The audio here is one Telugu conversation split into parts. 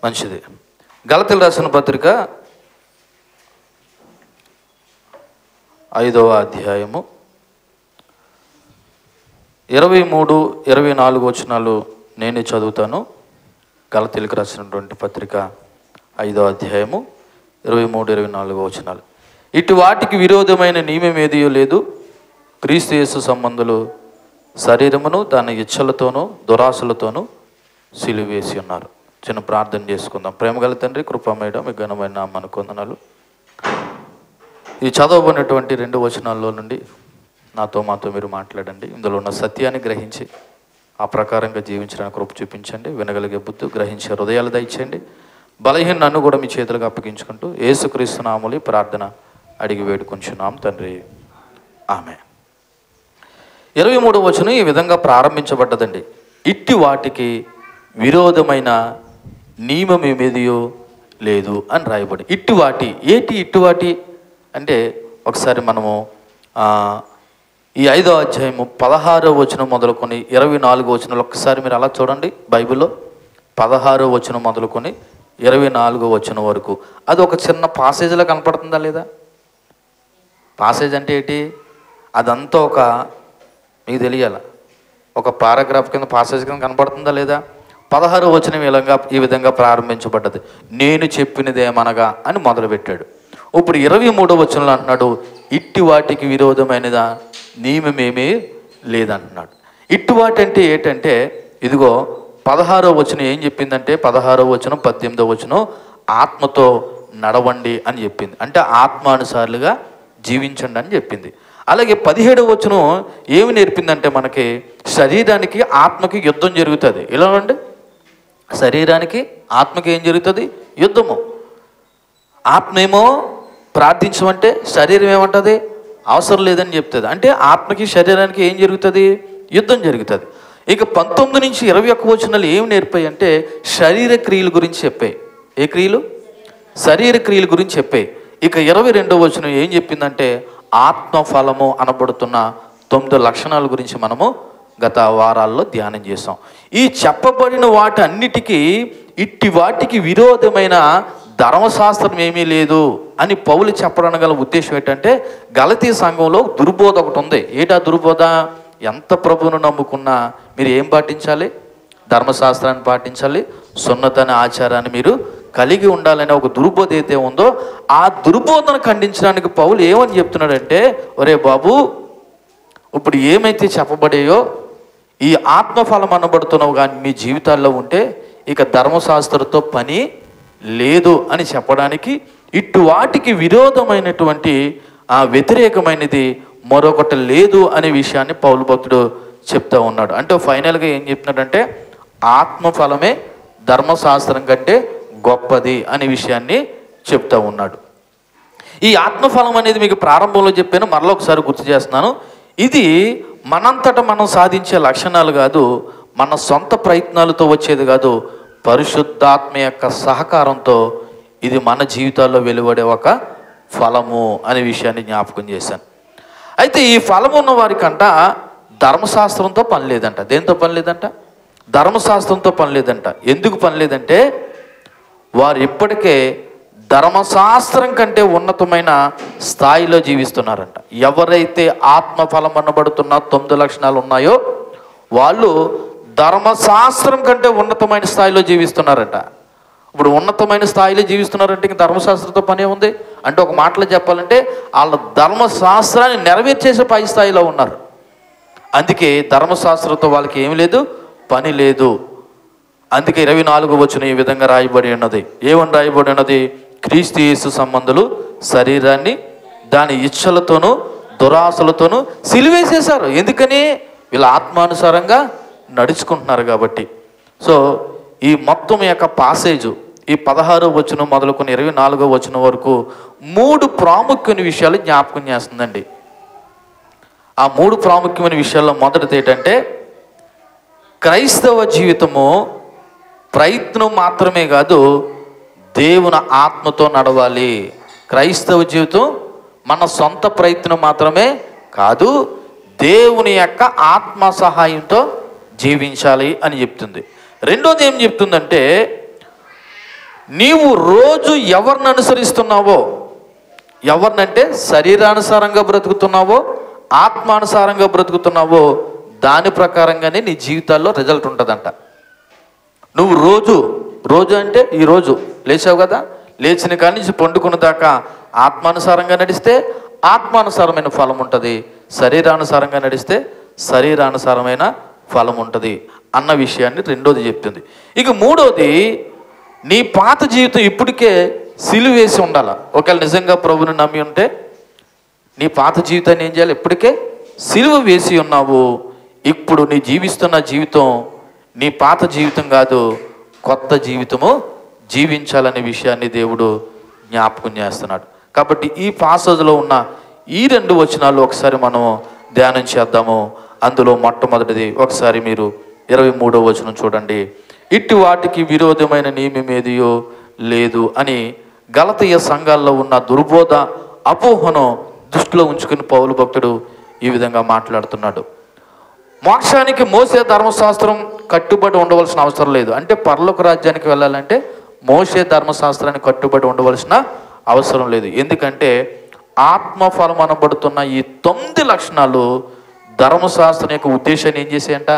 మంచిది. గలతీయులకు రాసిన పత్రిక 5వ అధ్యాయము 23, 24 వచనాలు నేనే చదువుతాను. గలతీయులకు రాసినటువంటి పత్రిక 5వ అధ్యాయము 23, 24 వచనాలు. ఇటు వాటికి విరోధమైన నియమం ఏదియో లేదు. క్రీస్తు యేసు సంబంధులు శరీరమును దాని ఇచ్చలతోనూ దురాశలతోనూ సిలువేసి ఉన్నారు. చిన్న ప్రార్థన చేసుకుందాం. ప్రేమగల తండ్రి, కృపమేడ మీ ఘనమైన నామమునకు వందనాలు. ఈ చదవబడినటువంటి 2 వచనాల్లో నుండి మాతో మీరు మాట్లాడండి. ఇందులో ఉన్న సత్యాన్ని గ్రహించి ఆ ప్రకారంగా జీవించడానికి కృప చూపించండి. వినగలిగే బుద్ధి, గ్రహించే హృదయాలు దయచేయండి. బలహీన నన్ను కూడా మీ చేతులకు అప్పగించుకుంటూ యేసుక్రీస్తు నామములో ప్రార్థన అడిగి వేడుకొంచున్నాం తండ్రి, ఆమె. 23వ వచనం ఈ విధంగా ప్రారంభించబడ్డదండి. ఇట్టి వాటికి విరోధమైన నియమం ఏమేదియో లేదు అని రాయబడి. ఇట్టువాటి ఇట్టువాటి అంటే ఒకసారి మనము ఈ 5వ అధ్యాయము 16వ వచనం మొదలుకొని 24వ వచనాలు ఒక్కసారి మీరు అలా చూడండి. బైబిల్లో 16వ వచనం మొదలుకొని 24వ వచనం వరకు అది ఒక చిన్న పాసేజ్లో కనపడుతుందా లేదా? పాసేజ్ అంటే ఏంటి? అదంతా మీకు తెలియాల, ఒక పారాగ్రాఫ్ కింద పాసేజ్ కింద కనపడుతుందా లేదా? 16వ వచనం ఈ విధంగా ప్రారంభించబడ్డది. నేను చెప్పినదేమనగా అని మొదలుపెట్టాడు. ఇప్పుడు 23వ వచనంలో అంటున్నాడు, ఇట్టి వాటికి విరోధమైనదా నియమమేమీ లేదంటున్నాడు. ఇట్టి వాటి అంటే ఏంటంటే ఇదిగో 16వ వచనం ఏం చెప్పిందంటే 16వ వచనం 18వ వచనం ఆత్మతో నడవండి అని చెప్పింది. అంటే ఆత్మానుసారులుగా జీవించండి అని చెప్పింది. అలాగే 17వ వచనం ఏమి నేర్పిందంటే మనకి శరీరానికి ఆత్మకి యుద్ధం జరుగుతుంది. ఇలా అండి, శరీరానికి ఆత్మకి ఏం జరుగుతుంది? యుద్ధము. ఆత్మ ఏమో ప్రార్థించమంటే శరీరం ఏమంటుంది? అవసరం లేదని చెప్తుంది. అంటే ఆత్మకి శరీరానికి ఏం జరుగుతుంది? యుద్ధం జరుగుతుంది. ఇక 19 నుంచి 21 వచనాలు ఏమి నేర్పాయి అంటే శరీర క్రియల గురించి చెప్పాయి. ఏ క్రియలు? శరీర క్రియల గురించి చెప్పాయి. ఇక 22వ వచనం ఏం చెప్పిందంటే ఆత్మఫలము అనబడుతున్న 9 లక్షణాల గురించి మనము గత వారాల్లో ధ్యానం చేసాం. ఈ చెప్పబడిన వాటి అన్నిటికీ ఇట్టి వాటికి విరోధమైన ధర్మశాస్త్రం ఏమీ లేదు అని పౌలు చెప్పడానికి గల ఉద్దేశం ఏంటంటే గలతీ సంఘంలో దుర్బోధ ఒకటి ఉంది. ఏటా దుర్బోధ? ఎంత ప్రభువును నమ్ముకున్నా మీరు ఏం పాటించాలి? ధర్మశాస్త్రాన్ని పాటించాలి, సున్నత అనే ఆచారాన్ని మీరు కలిగి ఉండాలనే ఒక దుర్బోధ అయితే ఉందో ఆ దుర్బోధను ఖండించడానికి పౌలు ఏమని చెప్తున్నాడంటే, ఒరే బాబు, ఇప్పుడు ఏమైతే చెప్పబడేయో ఈ ఆత్మఫలం అనబడుతున్నావు కానీ మీ జీవితాల్లో ఉంటే ఇక ధర్మశాస్త్రంతో పని లేదు అని చెప్పడానికి ఇటు వాటికి విరోధమైనటువంటి వ్యతిరేకమైనది మరొకటి లేదు అనే విషయాన్ని పౌలు భక్తుడు చెప్తా ఉన్నాడు. అంటే ఫైనల్గా ఏం చెప్తున్నాడంటే ఆత్మఫలమే ధర్మశాస్త్రం కంటే గొప్పది అనే విషయాన్ని చెప్తా ఉన్నాడు. ఈ ఆత్మఫలం అనేది మీకు ప్రారంభంలో చెప్పాను, మరలా ఒకసారి గుర్తు చేస్తున్నాను. ఇది మనంతటా మనం సాధించే లక్షణాలు కాదు, మన సొంత ప్రయత్నాలతో వచ్చేది కాదు, పరిశుద్ధాత్మ యొక్క సహకారంతో ఇది మన జీవితాల్లో వెలువడే ఒక ఫలము అనే విషయాన్ని జ్ఞాపకం చేశాను. అయితే ఈ ఫలము ఉన్న వారికంట ధర్మశాస్త్రంతో పని లేదంట. దేంతో పని లేదంట? ధర్మశాస్త్రంతో పని లేదంట. ఎందుకు పని లేదంటే వారు ఇప్పటికే ధర్మశాస్త్రం కంటే ఉన్నతమైన స్థాయిలో జీవిస్తున్నారంట. ఎవరైతే ఆత్మఫలం అనబడుతున్న 9 లక్షణాలు ఉన్నాయో వాళ్ళు ధర్మశాస్త్రం కంటే ఉన్నతమైన స్థాయిలో జీవిస్తున్నారంట. ఇప్పుడు ఉన్నతమైన స్థాయిలో జీవిస్తున్నారంటే ఇంక ధర్మశాస్త్రంతో పనే ఉంది అంటే ఒక మాటలో చెప్పాలంటే వాళ్ళ ధర్మశాస్త్రాన్ని నెరవేర్చేసే పై స్థాయిలో ఉన్నారు. అందుకే ధర్మశాస్త్రంతో వాళ్ళకి ఏమి లేదు, పని లేదు. అందుకే 24వ వచనం ఈ విధంగా రాయబడి ఉన్నది. ఏమని రాయబడి ఉన్నది? క్రీస్తు యేసు సంబంధులు శరీరాన్ని దాని ఇచ్చలతోనూ దురాశలతోనూ సిలువేసేశారు. ఎందుకని? వీళ్ళ ఆత్మానుసారంగా నడుచుకుంటున్నారు కాబట్టి. సో ఈ మొత్తం యొక్క పాసేజు ఈ 16వ వచనం మొదలుకొని 24వ వచనం వరకు 3 ప్రాముఖ్యమైన విషయాలు జ్ఞాపకం చేస్తుందండి. ఆ 3 ప్రాముఖ్యమైన విషయాల్లో మొదటిది ఏంటంటే క్రైస్తవ జీవితము ప్రయత్నం మాత్రమే కాదు, దేవుని ఆత్మతో నడవాలి. క్రైస్తవ జీవితం మన సొంత ప్రయత్నం మాత్రమే కాదు, దేవుని యొక్క ఆత్మ సహాయంతో జీవించాలి అని చెప్తుంది. రెండోది ఏం చెప్తుందంటే నీవు రోజు ఎవరిని అనుసరిస్తున్నావో, ఎవరినంటే శరీరానుసారంగా బ్రతుకుతున్నావో ఆత్మానుసారంగా బ్రతుకుతున్నావో దాని ప్రకారంగానే నీ జీవితాల్లో రిజల్ట్ ఉంటుందంట. నువ్వు రోజు అంటే ఈరోజు లేచావు కదా, లేచిన కాడి నుంచి పండుకున్న దాకా ఆత్మానుసారంగా నడిస్తే ఆత్మానుసారమైన ఫలం ఉంటుంది, శరీరానుసారంగా నడిస్తే శరీరానుసారమైన ఫలం ఉంటుంది అన్న విషయాన్ని రెండోది చెప్తుంది. ఇక మూడోది, నీ పాత జీవితం ఇప్పటికే సిలువేసి ఉండాల. ఒకవేళ నిజంగా ప్రభుని నమ్మి ఉంటే నీ పాత జీవితాన్ని ఏం చేయాలి? ఇప్పటికే సిలువ వేసి ఉన్నావు. ఇప్పుడు నీ జీవిస్తున్న జీవితం నీ పాత జీవితం కాదు, కొత్త జీవితము జీవించాలనే విషయాన్ని దేవుడు జ్ఞాపకం చేస్తున్నాడు. కాబట్టి ఈ పాసేజ్లో ఉన్న ఈ 2 వచనాలు ఒకసారి మనం ధ్యానం చేద్దాము. అందులో మొట్టమొదటిది ఒకసారి మీరు 23వ వచనం చూడండి. ఇట్టి వాటికి విరోధమైన నియమం ఏదియో లేదు అని గలతీయ సంఘాల్లో ఉన్న దుర్బోధ అపోహను దృష్టిలో ఉంచుకుని పౌలు భక్తుడు ఈ విధంగా మాట్లాడుతున్నాడు. మోక్షానికి మోసే ధర్మశాస్త్రం కట్టుబడి ఉండవలసిన అవసరం లేదు. అంటే పరలోక రాజ్యానికి వెళ్ళాలంటే మోసే ధర్మశాస్త్రానికి కట్టుబడి ఉండవలసిన అవసరం లేదు. ఎందుకంటే ఆత్మఫలం అనబడుతున్న ఈ 9 లక్షణాలు ధర్మశాస్త్రం యొక్క ఉద్దేశాన్ని ఏం చేసాయంట?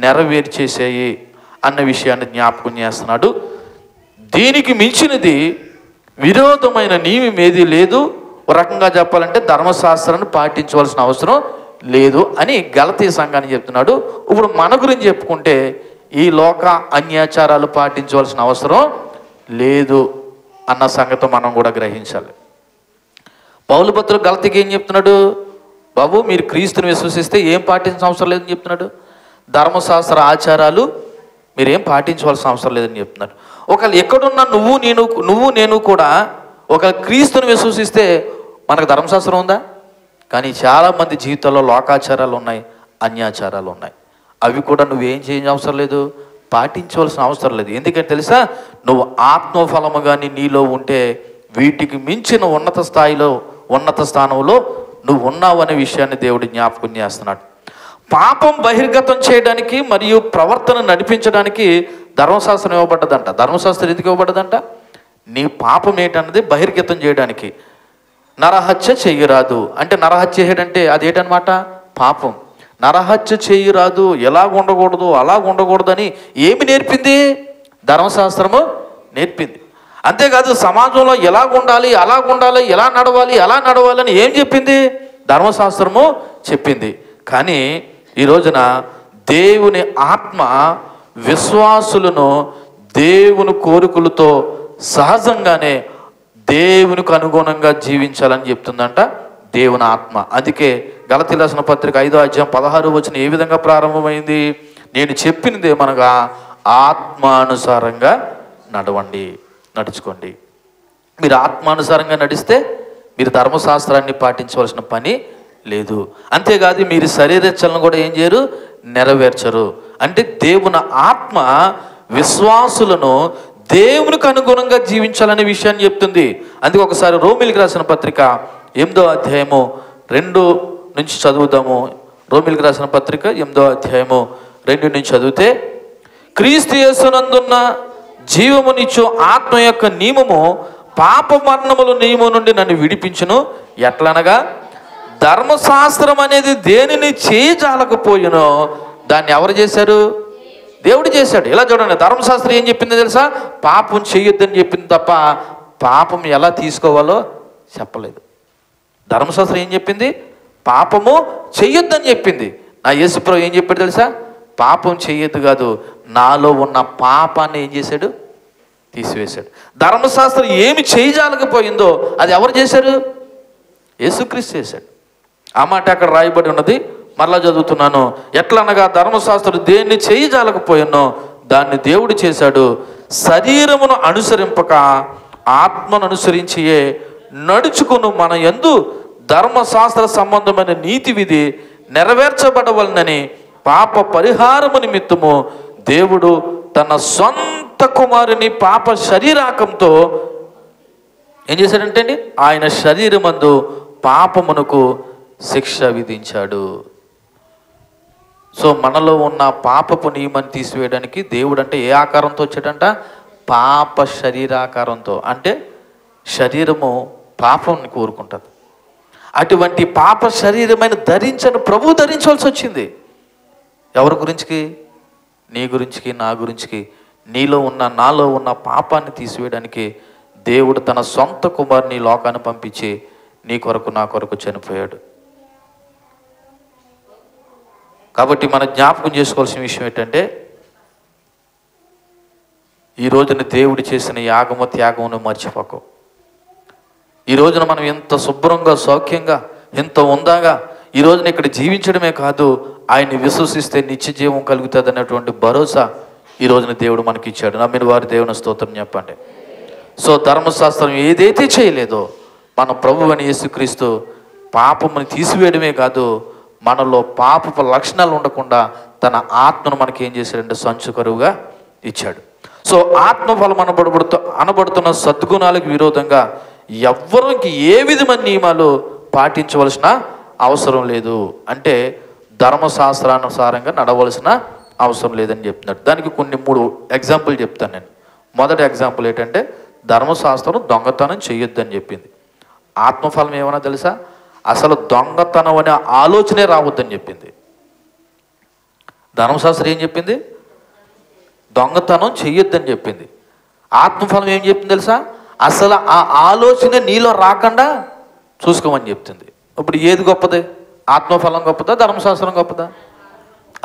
నెరవేర్చేసాయి అన్న విషయాన్ని జ్ఞాపకం చేస్తున్నాడు. దీనికి మించినది విరోధమైన నియమం ఏది లేదు. ఒక రకంగా చెప్పాలంటే ధర్మశాస్త్రాన్ని పాటించవలసిన అవసరం లేదు అని గలతీయ సంఘాన్ని చెప్తున్నాడు. ఇప్పుడు మన గురించి చెప్పుకుంటే ఈ లోక అన్యాచారాలు పాటించవలసిన అవసరం లేదు అన్న సంగతి మనం కూడా గ్రహించాలి. పౌలు భక్తుడు గలతీకి ఏం చెప్తున్నాడు? బాబు, మీరు క్రీస్తుని విశ్వసిస్తే ఏం పాటించిన అవసరం లేదని చెప్తున్నాడు. ధర్మశాస్త్ర ఆచారాలు మీరేం పాటించవలసిన అవసరం లేదని చెప్తున్నాడు. ఒకవేళ ఎక్కడున్నా నువ్వు నేను కూడా ఒకవేళ క్రీస్తుని విశ్వసిస్తే మనకు ధర్మశాస్త్రం ఉందా? కానీ చాలామంది జీవితాల్లో లోకాచారాలు ఉన్నాయి, అన్యాచారాలు ఉన్నాయి. అవి కూడా నువ్వేం చేయాల్సిన అవసరం లేదు, పాటించవలసిన అవసరం లేదు. ఎందుకంటే తెలుసా, నువ్వు ఆత్మఫలము కానీ నీలో ఉంటే వీటికి మించిన ఉన్నత స్థానంలో నువ్వు ఉన్నావు అనే విషయాన్ని దేవుడు జ్ఞాపకం చేస్తున్నాడు. పాపం బహిర్గతం చేయడానికి మరియు ప్రవర్తన నడిపించడానికి ధర్మశాస్త్రం ఇవ్వబడ్డదంట. ధర్మశాస్త్రం ఎందుకు ఇవ్వబడ్డదంట? నీ పాపం ఏంటన్నది బహిర్గతం చేయడానికి. నరహత్య చెయ్యరాదు అంటే, నరహత్య చేయడంటే అదేంటనమాట? పాపం. నరహత్య చెయ్యరాదు, ఎలాగ ఉండకూడదు అలాగ ఉండకూడదని ఏమి నేర్పింది? ధర్మశాస్త్రము నేర్పింది. అంతేకాదు సమాజంలో ఎలాగ ఉండాలి, అలాగ ఉండాలి, ఎలా నడవాలని ఏం చెప్పింది? ధర్మశాస్త్రము చెప్పింది. కానీ ఈ రోజున దేవుని ఆత్మ విశ్వాసులను దేవుని కోరికలతో సహజంగానే దేవునికి అనుగుణంగా జీవించాలని చెప్తుందంట దేవుని ఆత్మ. అందుకే గలతీ రాసిన పత్రిక 5వ అధ్యాయం 16వ వచనం ఏ విధంగా ప్రారంభమైంది? నేను చెప్పినది ఏమనగా ఆత్మానుసారంగా నడుచుకోండి. మీరు ఆత్మానుసారంగా నడిస్తే మీరు ధర్మశాస్త్రాన్ని పాటించవలసిన పని లేదు. అంతేకాదు మీరు శరీరేచ్ఛలను కూడా ఏం చేయరు? నెరవేర్చరు. అంటే దేవుని ఆత్మ విశ్వాసులను దేవునికి అనుగుణంగా జీవించాలనే విషయాన్ని చెప్తుంది. అందుకే ఒకసారి రోమిలికి రాసిన పత్రిక 8వ అధ్యాయము 2 నుంచి చదువుదాము. రోమిలికి రాసిన పత్రిక 8వ అధ్యాయము 2 నుంచి చదివితే, క్రీస్తు యేసునందున్న జీవమునిచ్చు ఆత్మ యొక్క నియమము పాప మరణముల నియమం నుండి నన్ను విడిపించును. ఎట్లనగా ధర్మశాస్త్రం అనేది దేనిని చేయజాలకపోయినో దాన్ని ఎవరు చేశారు? దేవుడు చేశాడు. ఇలా చూడండి, ధర్మశాస్త్రం ఏం చెప్పిందో తెలుసా? పాపం చెయ్యొద్దని చెప్పింది తప్ప పాపం ఎలా తీసుకోవాలో చెప్పలేదు. ధర్మశాస్త్రం ఏం చెప్పింది? పాపము చెయ్యొద్దని చెప్పింది. నా యేసుప్రభు ఏం చెప్పాడు తెలుసా? పాపం చెయ్యొద్దు కాదు, నాలో ఉన్న పాపాన్ని ఏం చేశాడు? తీసివేశాడు. ధర్మశాస్త్రం ఏమి చేయజాలకపోయిందో అది ఎవరు చేశారు? యేసుక్రీస్తు చేశాడు. ఆ మాట అక్కడ రాయబడి ఉన్నది. మరలా చదువుతున్నాను. ఎట్లనగా ధర్మశాస్త్రం దేన్ని చేయజాలకపోయినో దాన్ని దేవుడు చేశాడు. శరీరమును అనుసరింపక ఆత్మను అనుసరించియే నడుచుకును మన యందు ధర్మశాస్త్ర సంబంధమైన నీతి విధి నెరవేర్చబడవలనని పాప పరిహారము నిమిత్తము దేవుడు తన సొంత కుమారుని పాప శరీరాకంతో ఏం చేశాడంటే అండి, ఆయన శరీరమందు పాపమునకు శిక్ష విధించాడు. సో మనలో ఉన్న పాపపు నియమాన్ని తీసివేయడానికి దేవుడు అంటే ఏ ఆకారంతో వచ్చాడంట? పాప శరీరాకారంతో, అంటే శరీరము పాపాన్ని కోరుకుంటుంది. అటువంటి పాప శరీరమైన ధరించని ప్రభు ధరించవలసి వచ్చింది. ఎవరి గురించికి? నీ గురించికి, నా గురించికి. నీలో ఉన్న, నాలో ఉన్న పాపాన్ని తీసివేయడానికి దేవుడు తన సొంత కుమారుని లోకాన్ని పంపించి నీ కొరకు, నా కొరకు చనిపోయాడు. కాబట్టి మనం జ్ఞాపకం చేసుకోవాల్సిన విషయం ఏంటంటే, ఈ రోజున దేవుడు చేసిన యాగము, త్యాగమును మర్చిపోకు. ఈ రోజున మనం ఎంత శుభ్రంగా, సౌఖ్యంగా, ఎంత ఉందాగా ఈ రోజున ఇక్కడ జీవించడమే కాదు, ఆయన్ని విశ్వసిస్తే నిత్య జీవం కలుగుతుంది అన్నటువంటి భరోసా ఈ రోజున దేవుడు మనకి ఇచ్చాడు. నమ్మిన వారి దేవుని స్తోత్రం చెప్పండి. సో ధర్మశాస్త్రం ఏదైతే చేయలేదో మన ప్రభువైన యేసుక్రీస్తు పాపముని తీసివేయడమే కాదు, మనలో పాపపు లక్షణాలు ఉండకుండా తన ఆత్మను మనకి ఏం చేశాడంటే సంచుకరువుగా ఇచ్చాడు. సో ఆత్మఫలం అనబడుతున్న సద్గుణాలకు విరోధంగా ఎవ్వరికి ఏ విధమైన నియమాలు పాటించవలసిన అవసరం లేదు. అంటే ధర్మశాస్త్రానుసారంగా నడవలసిన అవసరం లేదని చెప్తున్నాడు. దానికి కొన్ని 3 ఎగ్జాంపుల్ చెప్తాను నేను. మొదటి ఎగ్జాంపుల్ ఏంటంటే, ధర్మశాస్త్రం దొంగతనం చేయొద్దని చెప్పింది. ఆత్మఫలం ఏమన్నా తెలుసా? అసలు దొంగతనం అనే ఆలోచనే రావద్దని చెప్పింది. ధర్మశాస్త్రం ఏం చెప్పింది? దొంగతనం చెయ్యొద్దని చెప్పింది. ఆత్మఫలం ఏం చెప్పింది తెలుసా? అసలు ఆ ఆలోచన నీలో రాకుండా చూసుకోమని చెప్తుంది. ఇప్పుడు ఏది గొప్పది? ఆత్మఫలం గొప్పదా, ధర్మశాస్త్రం గొప్పదా?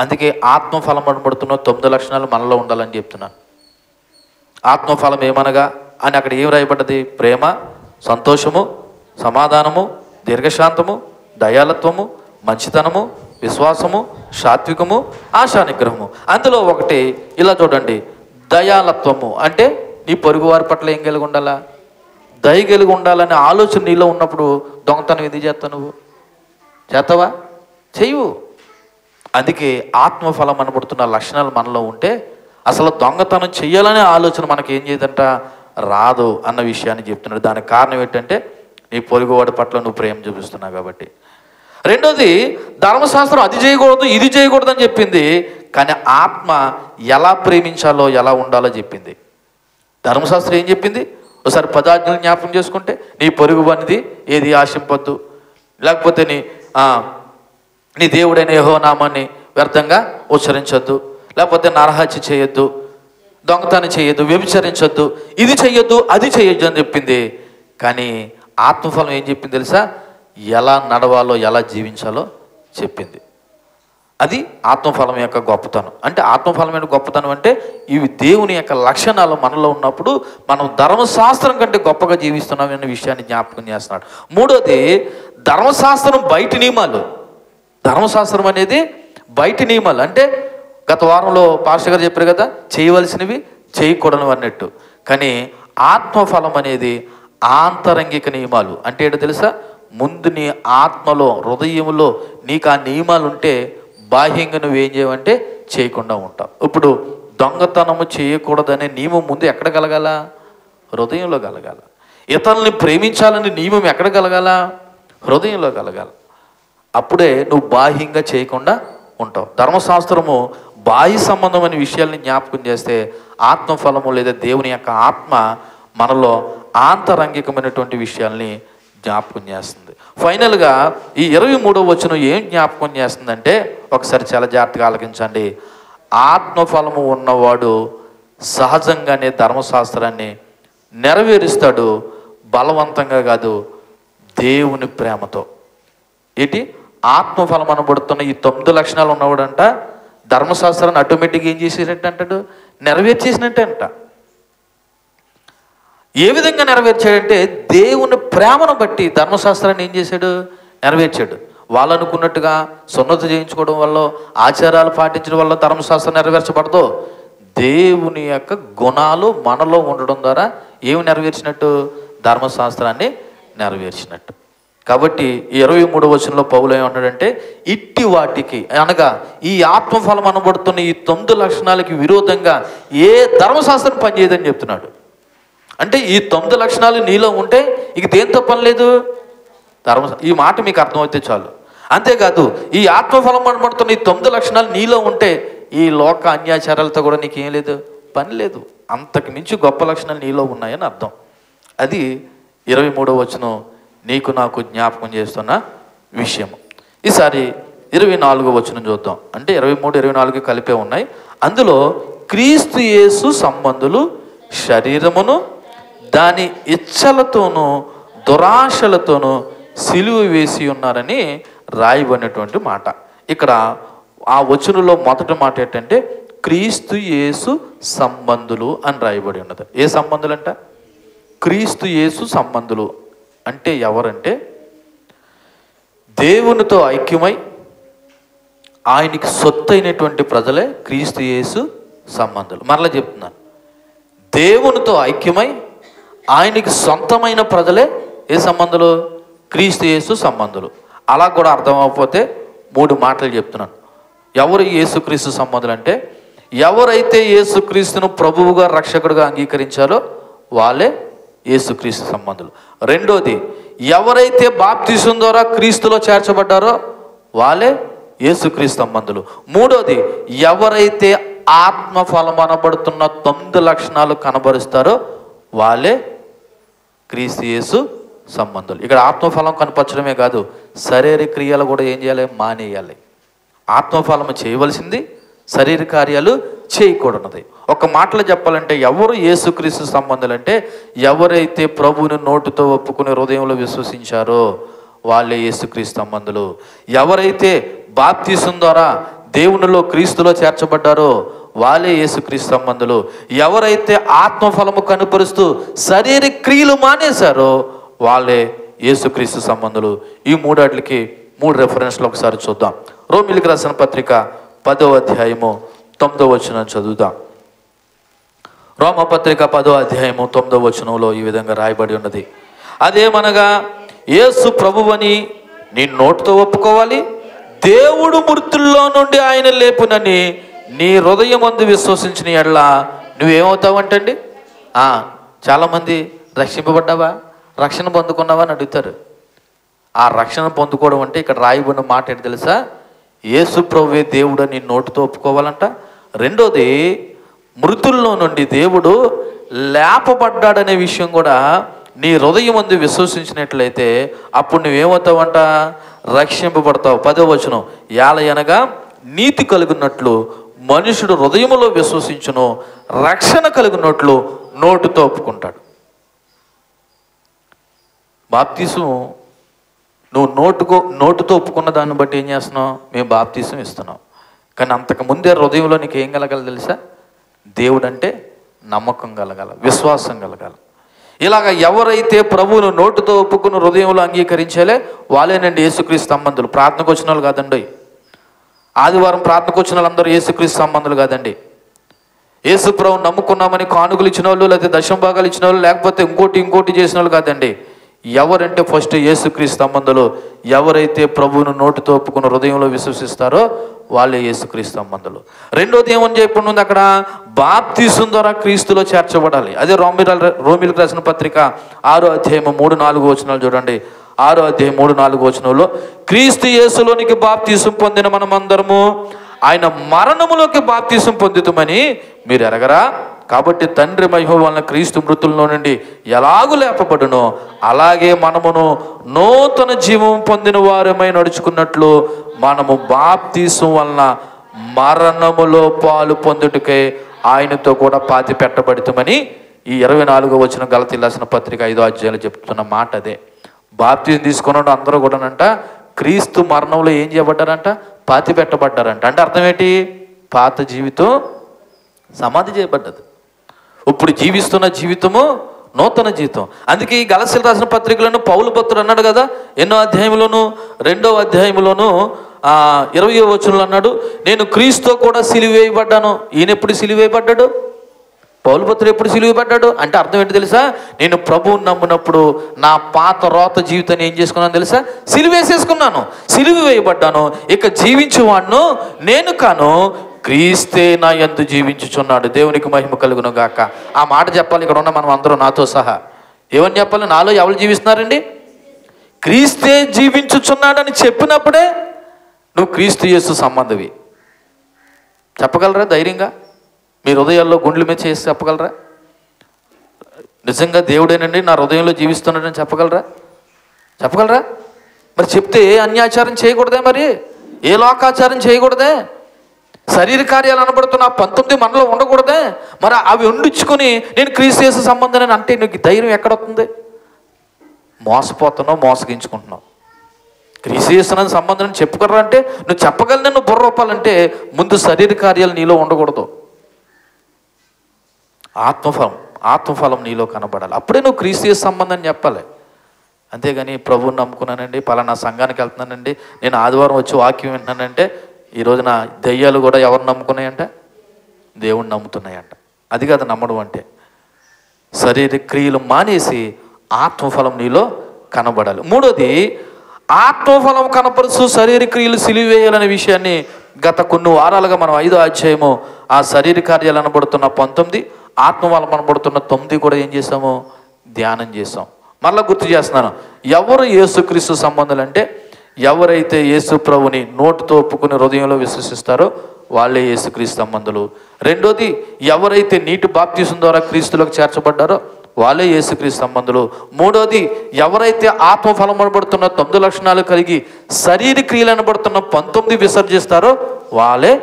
అందుకే ఆత్మఫలం అనబడుతున్న 9 లక్షణాలు మనలో ఉండాలని చెప్తున్నాను. ఆత్మఫలం ఏమనగా అని అక్కడ ఏం రాయబడ్డది? ప్రేమ, సంతోషము, సమాధానము, దీర్ఘశాంతము, దయాలత్వము, మంచితనము, విశ్వాసము, సాత్వికము, ఆశానిగ్రహము. అందులో ఒకటి ఇలా చూడండి, దయాలత్వము అంటే నీ పొరుగువారి పట్ల ఏం కలిగి ఉండాలా? దయ కలిగి ఉండాలనే ఆలోచన నీలో ఉన్నప్పుడు దొంగతనం ఎందుకు చేస్తావు? నువ్వు చేస్తావా? చెయ్యవు. అందుకే ఆత్మఫలం అనబడుతున్న లక్షణాలు మనలో ఉంటే అసలు దొంగతనం చెయ్యాలనే ఆలోచన మనకి ఏం చేయదంట? రాదు అన్న విషయాన్ని చెప్తున్నాడు. దానికి కారణం ఏంటంటే నీ పొరుగువాడి పట్ల నువ్వు ప్రేమ చూపిస్తున్నావు కాబట్టి. రెండోది, ధర్మశాస్త్రం అది చేయకూడదు, ఇది చేయకూడదు అని చెప్పింది. కానీ ఆత్మ ఎలా ప్రేమించాలో, ఎలా ఉండాలో చెప్పింది. ధర్మశాస్త్రం ఏం చెప్పింది? ఒకసారి 10 ఆజ్ఞలు జ్ఞాపకం చేసుకుంటే, నీ పొరుగు వానిది ఏది ఆశింపొద్దు, లేకపోతే నీ దేవుడైన యెహోవా నామాన్ని వ్యర్థంగా ఉచ్చరించొద్దు, లేకపోతే నరహత్య చేయొద్దు, దొంగతనం చేయొద్దు, వ్యభిచరించొద్దు, ఇది చెయ్యొద్దు, అది చెయ్యొద్దు అని చెప్పింది. కానీ ఆత్మఫలం ఏం చెప్పింది తెలుసా? ఎలా నడవాలో, ఎలా జీవించాలో చెప్పింది. అది ఆత్మఫలం యొక్క గొప్పతనం. అంటే ఆత్మఫలమైన గొప్పతనం అంటే ఇవి దేవుని యొక్క లక్షణాలు మనలో ఉన్నప్పుడు మనం ధర్మశాస్త్రం కంటే గొప్పగా జీవిస్తున్నాం అనే విషయాన్ని జ్ఞాపకం చేస్తున్నాడు. మూడోది, ధర్మశాస్త్రం బయటి నియమాలు. ధర్మశాస్త్రం అనేది బయటి నియమాలు. అంటే గత వారంలో పాస్టర్ గారు చెప్పారు కదా, చేయవలసినవి చేయకూడనివి అన్నట్టు. కానీ ఆత్మఫలం అనేది ఆంతరంగిక నియమాలు. అంటే ఏంటో తెలుసా? ముందు నీ ఆత్మలో, హృదయంలో నీకు ఆ నియమాలు ఉంటే బాహ్యంగా నువ్వేం చేయవంటే చేయకుండా ఉంటావు. ఇప్పుడు దొంగతనము చేయకూడదనే నియమం ముందు ఎక్కడ కలగాల? హృదయంలో కలగాల. ఇతరుల్ని ప్రేమించాలని నియమం ఎక్కడ కలగాల? హృదయంలో కలగాల. అప్పుడే నువ్వు బాహ్యంగా చేయకుండా ఉంటావు. ధర్మశాస్త్రము బాహ్య సంబంధమైన విషయాల్ని జ్ఞాపకం చేస్తే ఆత్మఫలము లేదా దేవుని యొక్క ఆత్మ మనలో ఆంతరంగికమైనటువంటి విషయాల్ని జ్ఞాపకం చేస్తుంది. ఫైనల్గా ఈ 23వ వచనం ఏం జ్ఞాపకం చేస్తుందంటే, ఒకసారి చాలా జాగ్రత్తగా ఆలకించండి. ఆత్మఫలము ఉన్నవాడు సహజంగానే ధర్మశాస్త్రాన్ని నెరవేరుస్తాడు, బలవంతంగా కాదు, దేవుని ప్రేమతో. ఏంటి? ఆత్మఫలం అనబడుతున్న ఈ 9 లక్షణాలు ఉన్నవాడంట ధర్మశాస్త్రాన్ని ఆటోమేటిక్గా ఏం చేసేటట్టు అంటాడు? నెరవేర్చేసినట్టే అంట. ఏ విధంగా నెరవేర్చాడంటే దేవుని ప్రేమను బట్టి ధర్మశాస్త్రాన్ని ఏం చేశాడు? నెరవేర్చాడు. వాళ్ళు అనుకున్నట్టుగా సున్నతి చేయించుకోవడం వల్ల, ఆచారాలు పాటించడం వల్ల ధర్మశాస్త్రం నెరవేర్చబడదు. దేవుని యొక్క గుణాలు మనలో ఉండడం ద్వారా ఏమి నెరవేర్చినట్టు? ధర్మశాస్త్రాన్ని నెరవేర్చినట్టు. కాబట్టి 23వ వచనంలో పౌలు ఏమంటాడంటే, ఇట్టి వాటికి అనగా ఈ ఆత్మఫలం అనబడుతున్న ఈ 9 లక్షణాలకి విరోధంగా ఏ ధర్మశాస్త్రం పనిచేయదని చెప్తున్నాడు. అంటే ఈ 9 లక్షణాలు నీలో ఉంటే ఇక దేంతో పని లేదు? ఈ మాట మీకు అర్థమైతే చాలు. అంతేకాదు, ఈ ఆత్మఫలం అనబడుతున్న ఈ 9 లక్షణాలు నీలో ఉంటే ఈ లోక అన్యాచారాలతో కూడా నీకేం లేదు, పని లేదు. అంతకు మించి గొప్ప లక్షణాలు నీలో ఉన్నాయని అర్థం. అది 23వ వచనం నీకు నాకు జ్ఞాపకం చేస్తున్న విషయం. ఈసారి 24వ వచనం చూద్దాం. అంటే 23, 24 కలిపే ఉన్నాయి. అందులో క్రీస్తు యేసు సంబంధులు శరీరమును దాని ఇచ్చలతోనూ దురాశలతోనూ సిలువ వేసి ఉన్నారని రాయబడినటువంటి మాట. ఇక్కడ ఆ వచనంలో మొదటి మాట ఏంటంటే క్రీస్తు యేసు సంబంధులు అని రాయబడి ఉన్నది. ఏ సంబంధులు అంట? క్రీస్తు యేసు సంబంధులు అంటే ఎవరంటే దేవునితో ఐక్యమై ఆయనకి సొత్తు అయినటువంటి ప్రజలే క్రీస్తు యేసు సంబంధులు. మరలా చెప్తున్నాను, దేవునితో ఐక్యమై ఆయనకి సొంతమైన ప్రజలే ఏ సంబంధులు? క్రీస్తు యేసు సంబంధులు. అలా కూడా అర్థం అవ్వకపోతే 3 మాటలు చెప్తున్నాను. ఎవరు యేసుక్రీస్తు సంబంధులు అంటే ఎవరైతే యేసుక్రీస్తును ప్రభువుగా రక్షకుడిగా అంగీకరించారో వాళ్ళే యేసుక్రీస్తు సంబంధులు. రెండోది, ఎవరైతే బాప్తిసం ద్వారా క్రీస్తులో చేర్చబడ్డారో వాళ్ళే యేసుక్రీస్తు సంబంధులు. మూడోది, ఎవరైతే ఆత్మఫలం అనబడుతున్న 9 లక్షణాలు కనబరుస్తారో వాళ్ళే క్రీస్తు యేసు సంబంధులు. ఇక్కడ ఆత్మఫలం కనపరచడమే కాదు, శారీరక క్రియలు కూడా ఏం చేయాలి? మానేయాలి. ఆత్మఫలము చేయవలసింది, శరీర కార్యాలు చేయకూడదు. ఒక మాటలో చెప్పాలంటే ఎవరు యేసుక్రీస్తు సంబంధులు అంటే ఎవరైతే ప్రభువుని నోటితో ఒప్పుకుని హృదయంలో విశ్వసించారో వాళ్ళే యేసుక్రీస్తు సంబంధులు. ఎవరైతే బాప్తిసం ద్వారా దేవునిలో క్రీస్తులో చేర్చబడ్డారో వాళ్ళే యేసుక్రీస్తు సంబంధులు. ఎవరైతే ఆత్మఫలము కనుపరుస్తూ శారీరక క్రియలు మానేశారో వాళ్ళే యేసుక్రీస్తు సంబంధులు. ఈ 3 3 రెఫరెన్స్లు ఒకసారి చూద్దాం. రోమీయులకు రాసిన పత్రిక 10వ అధ్యాయము 9వ వచనం చదువుదాం. రోమపత్రిక 10వ అధ్యాయము 9వ వచనంలో ఈ విధంగా రాయబడి ఉన్నది. అదేమనగా యేసు ప్రభువని నీ నోటితో ఒప్పుకోవాలి, దేవుడు మృతుల్లో నుండి ఆయన లేపునని నీ హృదయమందు విశ్వసించిన ఎడల నువ్వేమవుతావంటండి? చాలామంది రక్షింపబడ్డావా, రక్షణ పొందుకున్నావా అని అడుగుతారు. ఆ రక్షణ పొందుకోవడం అంటే ఇక్కడ రాయబడిన మాట ఏంటి తెలుసా? యేసు ప్రభువే దేవుడు నీ నోటితో ఒప్పుకోవాలంట. రెండోది, మృతుల్లో నుండి దేవుడు లేపబడ్డాడనే విషయం కూడా నీ హృదయమందు విశ్వసించినట్లయితే అప్పుడు నువ్వేమవుతావంట? రక్షింపబడతావు. 10వ వచనం, యాలయనగా నీతి కలుగున్నట్లు మనుషుడు హృదయములో విశ్వసించును, రక్షణ కలుగున్నట్లు నోటితో ఒప్పుకుంటాడు. బాప్తిసం నువ్వు నోటుతో ఒప్పుకున్న దాన్ని బట్టి ఏం చేస్తున్నావు? మేము బాప్తిసం ఇస్తున్నాం. కానీ అంతకుముందే హృదయంలో నీకు ఏం కలగాలి తెలుసా? దేవుడు అంటే నమ్మకం కలగాల, విశ్వాసం కలగాల. ఇలాగ ఎవరైతే ప్రభువును నోటుతో ఒప్పుకుని హృదయంలో అంగీకరించాలే వాళ్ళేనండి యేసుక్రీస్తు సంబంధులు. ప్రార్థనకు వచ్చిన వాళ్ళు కాదండి. ఆదివారం ప్రార్థనకు వచ్చిన వాళ్ళందరూ యేసుక్రీస్తు సంబంధులు కాదండి. యేసు ప్రభువును నమ్ముకున్నామని కానుకలు ఇచ్చిన వాళ్ళు, లేకపోతే దశమ భాగాలు ఇచ్చిన వాళ్ళు, లేకపోతే ఇంకోటి చేసిన వాళ్ళు కాదండి. ఎవరంటే ఫస్ట్ యేసుక్రీస్తు సంబంధులు. ఎవరైతే ప్రభువును నోటితో ఒప్పుకుని హృదయంలో విశ్వసిస్తారో వాళ్ళే యేసుక్రీస్తు సంబంధులు. రెండోది ఏమని చెప్పండి అక్కడ? బాప్తిసం ద్వారా క్రీస్తులో చేర్చబడాలి. అదే రోమీయులకు రాసిన పత్రిక 6వ అధ్యాయం 3-4 వచనాలు చూడండి. 6వ అధ్యాయం 3-4 వచనంలో క్రీస్తు యేసులోనికి బాప్తిసం పొందిన మనమందరము ఆయన మరణములోకి బాప్తిసం పొందుతామని మీరు ఎరగరా? కాబట్టి తండ్రి మహిమ వలన క్రీస్తు మృతుల్లో నుండి ఎలాగూ లేపబడునో అలాగే మనమును నూతన జీవం పొందిన వారమై నడుచుకున్నట్లు మనము బాప్తిసం వలన మరణములో పాలు పొందుటకే ఆయనతో కూడా పాతి పెట్టబడుతామని ఈ 24వ వచనం గలతీయులకు రాసిన పత్రిక 5వ అధ్యాయంలో చెప్తున్న మాట అదే. బాప్తిసం తీసుకున్నాడు అందరూ కూడానంట క్రీస్తు మరణంలో ఏం చేయబడ్డారంట? పాతి పెట్టబడ్డారంట. అంటే అర్థం ఏంటి? పాత జీవితం సమాధి చేయబడ్డది. ఇప్పుడు జీవిస్తున్న జీవితము నూతన జీవితం. అందుకే ఈ గలతీయులకు రాసిన పత్రికలను పౌలు భక్తుడు అన్నాడు కదా, ఎన్నో అధ్యాయంలోను 2వ అధ్యాయంలోను 20వ వచనంలో అన్నాడు, నేను క్రీస్తుతో కూడా సిలువ వేయబడ్డాను. ఈయన ఎప్పుడు సిలువ వేయబడ్డాడు? పౌలు భక్తుడు ఎప్పుడు సిలువ వేయబడ్డాడు? అంటే అర్థం ఏంటి తెలుసా? నేను ప్రభువుని నమ్మినప్పుడు నా పాత రోత జీవితాన్ని ఏం చేసుకున్నాను తెలుసా? సిలువ వేసేసుకున్నాను, సిలువ వేయబడ్డాను. ఇక జీవించేవాడును నేను కాను, క్రీస్తే నా యందు జీవించుచున్నాడు. దేవునికి మహిమ కలుగును గాక. ఆ మాట చెప్పాలి ఇక్కడ ఉన్న మనం అందరూ నాతో సహా. ఏమని చెప్పాలి? నాలో ఎవరు జీవిస్తున్నారండి? క్రీస్తే జీవించుచున్నాడని చెప్పినప్పుడే నువ్వు క్రీస్తు యేసు సంబంధవి. చెప్పగలరా ధైర్యంగా? మీ హృదయాల్లో గుండెల మీద చేసి చెప్పగలరా? నిజంగా దేవుడేనండి నా హృదయంలో జీవిస్తున్నాడని చెప్పగలరా? మరి చెప్తే ఏ అన్యాచారం చేయకూడదే, మరి ఏ లోకాచారం చేయకూడదే, శరీర కార్యాలు అనబడుతున్న 19 మనలో ఉండకూడదే? మరి అవి ఉండించుకొని నేను క్రీస్తు యేసు సంబంధం అంటే నీకు ధైర్యం ఎక్కడొస్తుంది? మోసగించుకుంటున్నావు. క్రీస్తు యేసు సంబంధం చెప్పుకోరా అంటే నువ్వు చెప్పగలను, నువ్వు బుర్ర రూపాలంటే ముందు శరీర కార్యాలు నీలో ఉండకూడదు. ఆత్మఫలం నీలో కనబడాలి. అప్పుడే నువ్వు క్రీస్తు యేసు సంబంధం చెప్పాలి. అంతేగాని ప్రభువుని నమ్ముకున్నానండి, పలానా సంఘానికి వెళ్తున్నానండి, నేను ఆదివారం వచ్చి వాక్యం వింటున్నానంటే ఈ రోజున దెయ్యాలు కూడా ఎవరు నమ్ముకున్నాయంట? దేవుణ్ణి నమ్ముతున్నాయంట. అది కాదు నమ్మడం అంటే. శరీర క్రియలు మానేసి ఆత్మఫలం నీలో కనబడాలి. మూడోది, ఆత్మఫలం కనపరుస్తూ శరీర క్రియలు సిలివేయాలనే విషయాన్ని గత కొన్ని వారాలుగా మనం 5వ అధ్యాయము ఆ శరీర కార్యాలు అనబడుతున్న 19, ఆత్మఫలం అనబడుతున్న 9 కూడా ఏం చేసాము? ధ్యానం చేసాం. మళ్ళీ గుర్తు చేస్తున్నాను. ఎవరు యేసుక్రీస్తు సంబంధులు అంటే ఎవరైతే యేసు ప్రభుని నోటితో ఒప్పుకుని హృదయంలో విశ్వసిస్తారో వాళ్ళే యేసుక్రీస్తు సంబంధులు. రెండోది, ఎవరైతే నీటి బాప్తిసం ద్వారా క్రీస్తులోకి చేర్చబడ్డారో వాళ్ళే యేసుక్రీస్తు సంబంధులు. మూడోది, ఎవరైతే ఆత్మఫలం అనబడుతున్న 9 లక్షణాలు కలిగి శరీర క్రియలు అనబడుతున్న 19 విసర్జిస్తారో వాళ్ళే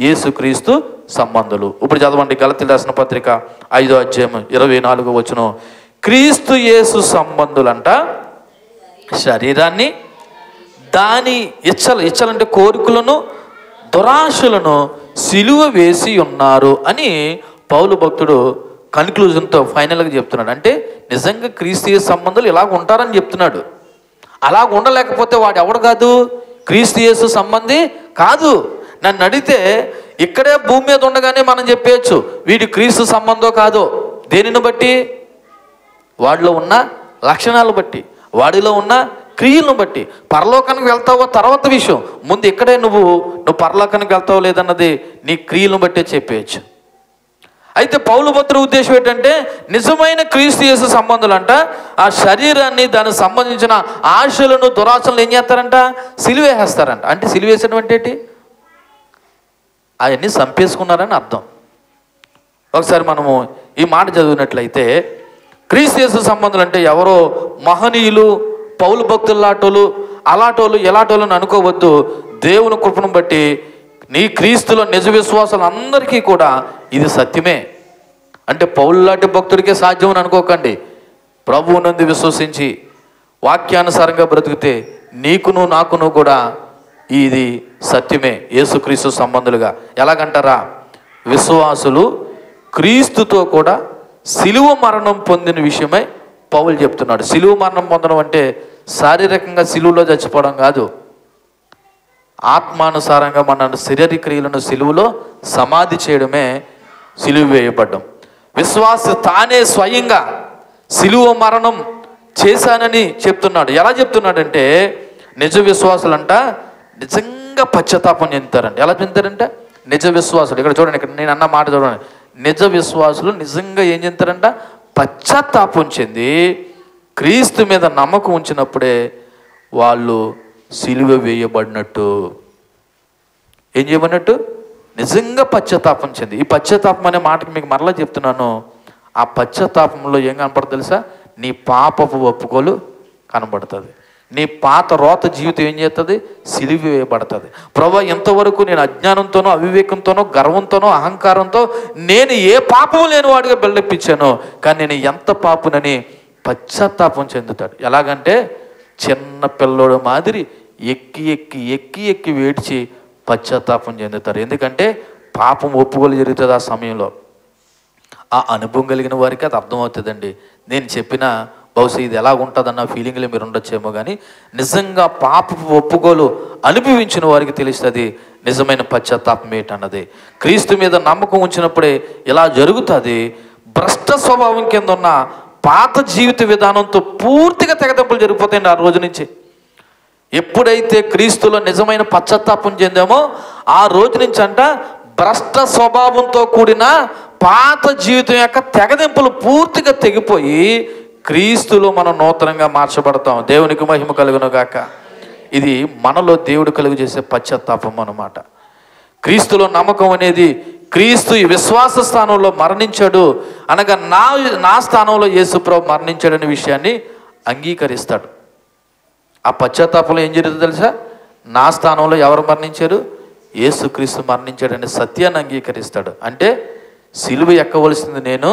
యేసుక్రీస్తు సంబంధులు. ఇప్పుడు చదవండి, గలతీయులకు రాసిన పత్రిక 5వ అధ్యాయం 24వ వచనం. క్రీస్తు యేసు సంబంధులంట శరీరాన్ని దాని ఇచ్చలంటే కోరికలను దురాశలను సిలువ వేసి ఉన్నారు అని పౌలు భక్తుడు కన్క్లూజన్తో ఫైనల్గా చెప్తున్నాడు. అంటే నిజంగా క్రీస్తు యేసు సంబంధులు ఇలాగ ఉంటారని చెప్తున్నాడు. అలాగ ఉండలేకపోతే వాడు ఎవడు కాదు? క్రీస్తు యేసు సంబంధి కాదు. నన్ను అడిగితే ఇక్కడే భూమి మీద ఉండగానే మనం చెప్పేయచ్చు వీడి క్రీస్తు సంబంధం కాదు. దేనిని బట్టి? వాడిలో ఉన్న లక్షణాలు బట్టి, వాడిలో ఉన్న క్రియలను బట్టి. పరలోకానికి వెళ్తావో తర్వాత విషయం, ముందు ఇక్కడే నువ్వు పరలోకానికి వెళ్తావో లేదన్నది నీ క్రియలను బట్టే చెప్పేయచ్చు. అయితే పౌలు భక్తుడి ఉద్దేశం ఏంటంటే నిజమైన క్రీస్తు యేసు సంబంధులంట ఆ శరీరాన్ని దానికి సంబంధించిన ఆశలను దురాశలను ఏం చేస్తారంట? సిలువేసేస్తారంట. అంటే సిలువేసడం అంటే ఏంటి? అవన్నీ చంపేసుకున్నారని అర్థం. ఒకసారి మనము ఈ మాట చదివినట్లయితే క్రీస్తు యేసు సంబంధులు అంటే ఎవరో మహనీయులు, పౌలు భక్తులు లాటోలు, అలాటోలు ఎలాటోలను అనుకోవద్దు. దేవుని కృపను బట్టి నీ క్రీస్తులో నిజ విశ్వాసాలు అందరికీ కూడా ఇది సత్యమే. అంటే పౌలు లాంటి భక్తుడికే సాధ్యం అని అనుకోకండి. ప్రభువు నందు విశ్వసించి వాక్యానుసారంగా బ్రతికితే నీకును నాకును కూడా ఇది సత్యమే. యేసుక్రీస్తు సంబంధులుగా ఎలాగంటారా? విశ్వాసులు క్రీస్తుతో కూడా సిలువ మరణం పొందిన విషయమై పౌలు చెప్తున్నాడు. సిలువ మరణం పొందడం అంటే శారీరకంగా సిలువలో చచ్చిపోవడం కాదు. ఆత్మానుసారంగా మన శరీర క్రియలను సిలువలో సమాధి చేయడమే సిలువ వేయబడ్డం. విశ్వాస తానే స్వయంగా సిలువ మరణం చేశానని చెప్తున్నాడు. ఎలా చెప్తున్నాడంటే నిజ విశ్వాసులంట నిజంగా పశ్చాత్తాపం చెందుతారంట. ఎలా చెందుతారంటే నిజ విశ్వాసులు, ఇక్కడ చూడండి, ఇక్కడ నేను అన్న మాట చూడండి, నిజ విశ్వాసులు నిజంగా ఏం చెందుతారంట? పశ్చాత్తాపం చెంది క్రీస్తు మీద నమ్మకం ఉంచినప్పుడే వాళ్ళు సిలువ వేయబడినట్టు. ఏం చేయబడినట్టు? నిజంగా పశ్చాత్తాపం చెంది. ఈ పశ్చాత్తాపం అనే మాటకి మీకు మరలా చెప్తున్నాను. ఆ పశ్చాత్తాపంలో ఏం కనపడుతుంది తెలుసా? నీ పాపపు ఒప్పుకోలు కనబడుతుంది. నీ పాత రోత జీవితం ఏం చేస్తుంది? సిలువ వేయబడుతుంది. ప్రభా, ఎంతవరకు నేను అజ్ఞానంతోనో అవివేకంతోనో గర్వంతోనో అహంకారంతో నేను ఏ పాపము లేని వాడిగా బెల్లెప్పించాను, కానీ నేను ఎంత పాపునని పశ్చాత్తాపం చెందుతాడు. ఎలాగంటే చిన్న పిల్లోడు మాదిరి ఎక్కి ఎక్కి ఎక్కి ఎక్కి వేడ్చి పశ్చాత్తాపం చెందుతారు. ఎందుకంటే పాపం ఒప్పుకోలు జరుగుతుంది ఆ సమయంలో. ఆ అనుభవం కలిగిన వారికి అది అర్థమవుతుందండి. నేను చెప్పిన బహుశా ఇది ఎలా ఉంటుందన్న ఫీలింగ్లో మీరు ఉండొచ్చేమో, కానీ నిజంగా పాపపు ఒప్పుకోలు అనుభవించిన వారికి తెలుస్తుంది నిజమైన పశ్చాత్తాపం ఏంటన్నది. క్రీస్తు మీద నమ్మకం ఉంచినప్పుడే ఇలా జరుగుతుంది. భ్రష్ట స్వభావం కింద ఉన్న పాత జీవిత విధానంతో పూర్తిగా తెగదెంపులు జరిగిపోతాయండి ఆ రోజు నుంచి. ఎప్పుడైతే క్రీస్తులో నిజమైన పశ్చాత్తాపం చెందామో ఆ రోజు నుంచి అంట భ్రష్ట స్వభావంతో కూడిన పాత జీవితం యొక్క తెగదెంపులు పూర్తిగా తెగిపోయి క్రీస్తులో మనం నూతనంగా మార్చబడతాం. దేవునికి మహిమ కలుగును గాక. ఇది మనలో దేవుడు కలుగు చేసే పశ్చాత్తాపం అన్నమాట. క్రీస్తులో నమ్మకం అనేది క్రీస్తు ఈ విశ్వాస స్థానంలో మరణించాడు అనగా నా స్థానంలో యేసుప్రభు మరణించాడనే విషయాన్ని అంగీకరిస్తాడు. ఆ పశ్చాత్తాపంలో ఏం జరుగుతుందో తెలుసా? నా స్థానంలో ఎవరు మరణించారు? యేసుక్రీస్తు మరణించాడనే సత్యాన్ని అంగీకరిస్తాడు. అంటే సిలువ ఎక్కవలసింది నేను,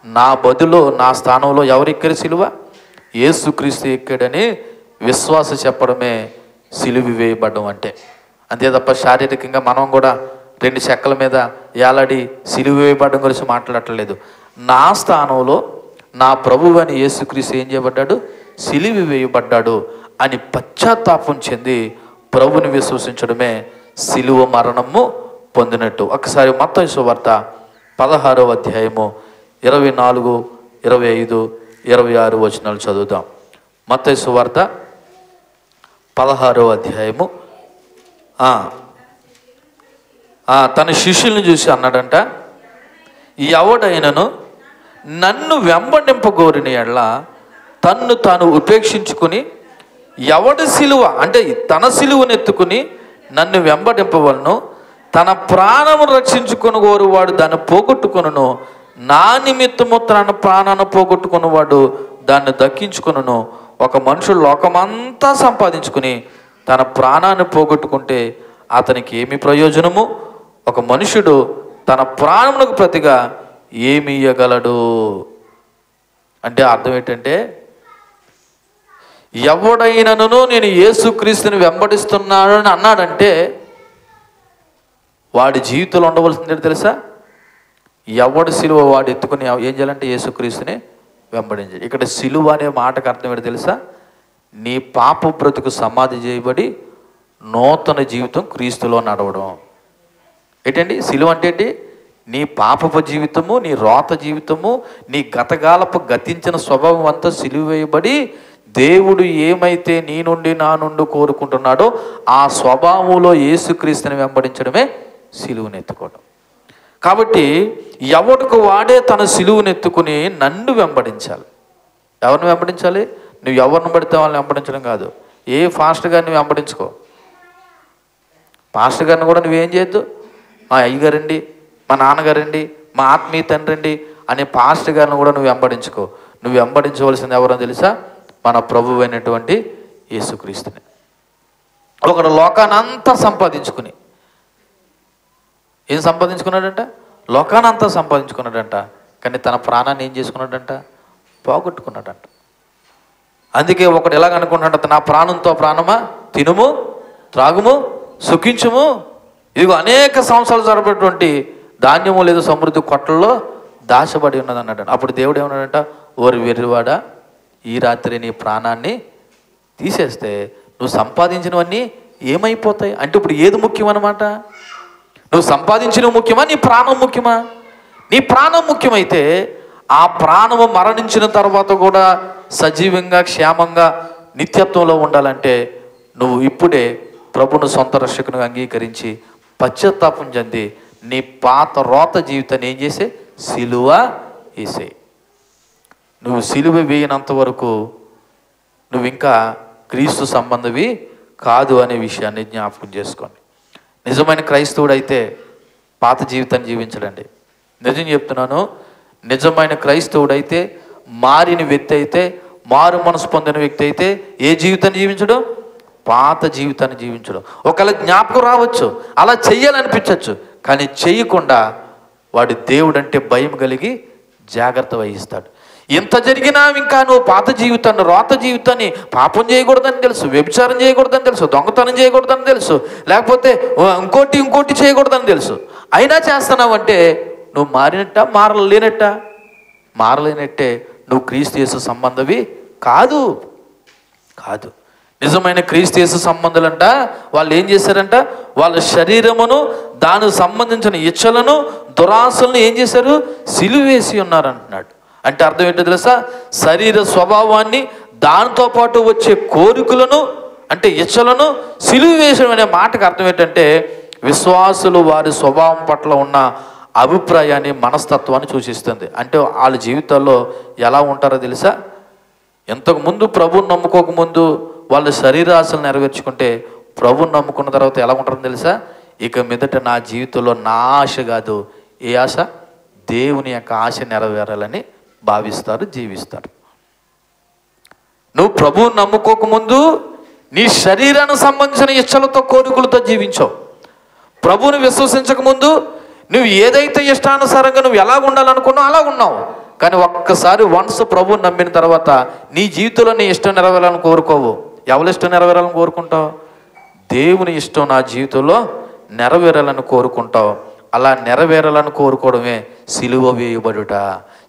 నా బదులు నా స్థానంలో ఎవరు ఎక్కారు సిలువ? యేసుక్రీస్తు ఎక్కాడని విశ్వాస చెప్పడమే సిలువ వేయబడ్డం అంటే. అంతే తప్ప శారీరకంగా మనం కూడా 2 చెక్కల మీద ఏలాడి సిలువ వేయబడ్డం గురించి మాట్లాడట్లేదు. నా స్థానంలో నా ప్రభువు అని యేసుక్రీస్తు ఏం చేయబడ్డాడు? సిలువ వేయబడ్డాడు అని పశ్చాత్తాపం చెంది ప్రభుని విశ్వసించడమే సిలువ మరణము పొందినట్టు. ఒకసారి మత్తయి సువార్త 16వ అధ్యాయము 24, 25, 26 వచనాలు చదువుతాం. మత్తయి సువార్త 16వ అధ్యాయము. తన శిష్యుల్ని చూసి అన్నాడంట, ఎవడైనను నన్ను వెంబడింపగోరిన ఎడల తన్ను తాను ఉపేక్షించుకుని ఎవడి సిలువ అంటే తన సిలువనెత్తుకుని నన్ను వెంబడింపవలను, తన ప్రాణము రక్షించుకుని కోరువాడు దాన్ని పోగొట్టుకొనును, నా నిమిత్తము తన ప్రాణాన్ని పోగొట్టుకున్నవాడు దాన్ని దక్కించుకొనును. ఒక మనుషుడు లోకమంతా సంపాదించుకుని తన ప్రాణాన్ని పోగొట్టుకుంటే అతనికి ఏమి ప్రయోజనము? ఒక మనుషుడు తన ప్రాణమునకు ప్రతిగా ఏమి ఇయ్యగలడు? అంటే అర్థం ఏంటంటే, ఎవడైనను నేను యేసుక్రీస్తుని వెంబడిస్తున్నాను అని అన్నాడంటే వాడి జీవితంలో ఉండవలసింది తెలుసా? ఎవడు సిలువ వాడు ఎత్తుకుని ఏం చేయాలంటే యేసుక్రీస్తుని వెంబడించాడు. ఇక్కడ సిలువ అనే మాటకు అర్థం ఏంటి తెలుసా? నీ పాప బ్రతుకు సమాధి చేయబడి నూతన జీవితం క్రీస్తులో నడవడం. ఏంటండి సిలువ అంటే ఏంటి? నీ పాపపు జీవితము, నీ రోత జీవితము, నీ గతకాలపు గతించిన స్వభావం అంతా సిలువ వేయబడి దేవుడు ఏమైతే నీ నుండి నా నుండి కోరుకుంటున్నాడో ఆ స్వభావంలో యేసుక్రీస్తుని వెంబడించడమే సిలువనెత్తుకోవడం. కాబట్టి ఎవడికి వాడే తన సిలువనెత్తుకుని నన్ను వెంబడించాలి. ఎవరిని వెంబడించాలి? నువ్వు ఎవరిని పడితే వాళ్ళని వెంబడించడం కాదు. ఏ ఫాస్ట్ గారిని వెంబడించుకో. పాస్టర్ గారిని కూడా నువ్వేం చేయొద్దు, మా అయ్యగారండి, మా నాన్నగారండి, మా ఆత్మీయ తండ్రండి అనే పాస్టర్ గారిని కూడా నువ్వు వెంబడించుకో. నువ్వు వెంబడించవలసింది ఎవరో తెలుసా? మన ప్రభువు అయినటువంటి యేసుక్రీస్తుని. ఒకడు లోకానంతా సంపాదించుకుని ఏం సంపాదించుకున్నాడంట? లోకానంతా సంపాదించుకున్నాడంట. కానీ తన ప్రాణాన్ని ఏం చేసుకున్నాడంట? పోగొట్టుకున్నాడంట. అందుకే ఒకడు ఎలాగనుకున్నాడంట, నా ప్రాణంతో ప్రాణమా తినుము, త్రాగుము, సుఖించుము, ఇదిగో అనేక సంవత్సరాలు జరపేటువంటి ధాన్యము లేదు సమృద్ధి కొట్టల్లో దాచబడి ఉన్నది అన్నాడు. అప్పుడు దేవుడు ఏమన్నాడంట, ఓరి వెర్రివాడా, ఈ రాత్రి నీ ప్రాణాన్ని తీసేస్తే నువ్వు సంపాదించినవన్నీ ఏమైపోతాయి? అంటే ఇప్పుడు ఏది ముఖ్యమన్నమాట? నువ్వు సంపాదించినవి ముఖ్యమా, నీ ప్రాణం ముఖ్యమా? నీ ప్రాణం ముఖ్యమైతే ఆ ప్రాణము మరణించిన తర్వాత కూడా సజీవంగా క్షేమంగా నిత్యత్వంలో ఉండాలంటే నువ్వు ఇప్పుడే ప్రభును సొంత రక్షకునిగా అంగీకరించి పశ్చాత్తాపం చెంది నీ పాత రోత జీవితాన్ని ఏం చేసే? సిలువ వేసే. నువ్వు సిలువ వేయనంత వరకు నువ్వు ఇంకా క్రీస్తు సంబంధవి కాదు అనే విషయాన్ని జ్ఞాపకం చేసుకోండి. నిజమైన క్రైస్తవుడు అయితే పాత జీవితాన్ని జీవించడండి. నిజం చెప్తున్నాను, నిజమైన క్రైస్తవుడైతే, మారిన వ్యక్తి అయితే, మారు మనసు పొందిన వ్యక్తి అయితే ఏ జీవితాన్ని జీవించడం? పాత జీవితాన్ని జీవించడం. ఒకవేళ జ్ఞాపకం రావచ్చు, అలా చెయ్యాలనిపించవచ్చు, కానీ చెయ్యకుండా వాడి దేవుడు అంటే భయం కలిగి జాగ్రత్త వహిస్తాడు. ఇంత జరిగినా ఇంకా నువ్వు పాత జీవితాన్ని, రోత జీవితాన్ని, పాపం చేయకూడదని తెలుసు, వ్యభిచారం చేయకూడదని తెలుసు, దొంగతనం చేయకూడదని తెలుసు, లేకపోతే ఇంకోటి చేయకూడదని తెలుసు, అయినా చేస్తున్నావంటే నువ్వు మారినట్ట, మారలేనట్టే. నువ్వు క్రీస్తు యేసు సంబంధవి కాదు. నిజమైన క్రీస్తు యేసు సంబంధులంట వాళ్ళు ఏం చేశారంట? వాళ్ళ శరీరమును దానికి సంబంధించిన ఇచ్చలను దురాశలను ఏం చేశారు? సిలువేసి ఉన్నారు అంటున్నాడు. అంటే అర్థం ఏంటో తెలుసా? శరీర స్వభావాన్ని దానితో పాటు వచ్చే కోరికలను అంటే ఇచ్చలను సిలువ వేసడం అనే మాటకు అర్థం ఏంటంటే విశ్వాసులు వారి స్వభావం పట్ల ఉన్న అభిప్రాయాన్ని, మనస్తత్వాన్ని సూచిస్తుంది. అంటే వాళ్ళ జీవితాల్లో ఎలా ఉంటారో తెలుసా? ఇంతకుముందు ప్రభువుని నమ్ముకోకముందు వాళ్ళ శరీరాశలు నెరవేర్చుకుంటే ప్రభువుని నమ్ముకున్న తర్వాత ఎలా ఉంటారో తెలుసా? ఇక మీదట నా జీవితంలో నా ఆశ కాదు, ఏ ఆశ? దేవుని యొక్క ఆశ నెరవేరాలని భావిస్తారు, జీవిస్తారు. నువ్వు ప్రభువుని నమ్ముకోకముందు నీ శరీరానికి సంబంధించిన ఇష్టలతో, కోరికలతో జీవించావు. ప్రభువుని విశ్వసించకముందు నువ్వు ఏదైతే ఇష్టానుసారంగా నువ్వు ఎలా ఉండాలనుకున్నావు అలా ఉన్నావు. కానీ ఒక్కసారి వన్స్ ప్రభువుని నమ్మిన తర్వాత నీ జీవితంలో నీ ఇష్టం నెరవేరాలని కోరుకోవు. ఎవరి ఇష్టం నెరవేరాలని కోరుకుంటావు? దేవుని ఇష్టం నా జీవితంలో నెరవేరాలని కోరుకుంటావు. అలా నెరవేరాలని కోరుకోవడమే సిలువ వేయబడుట.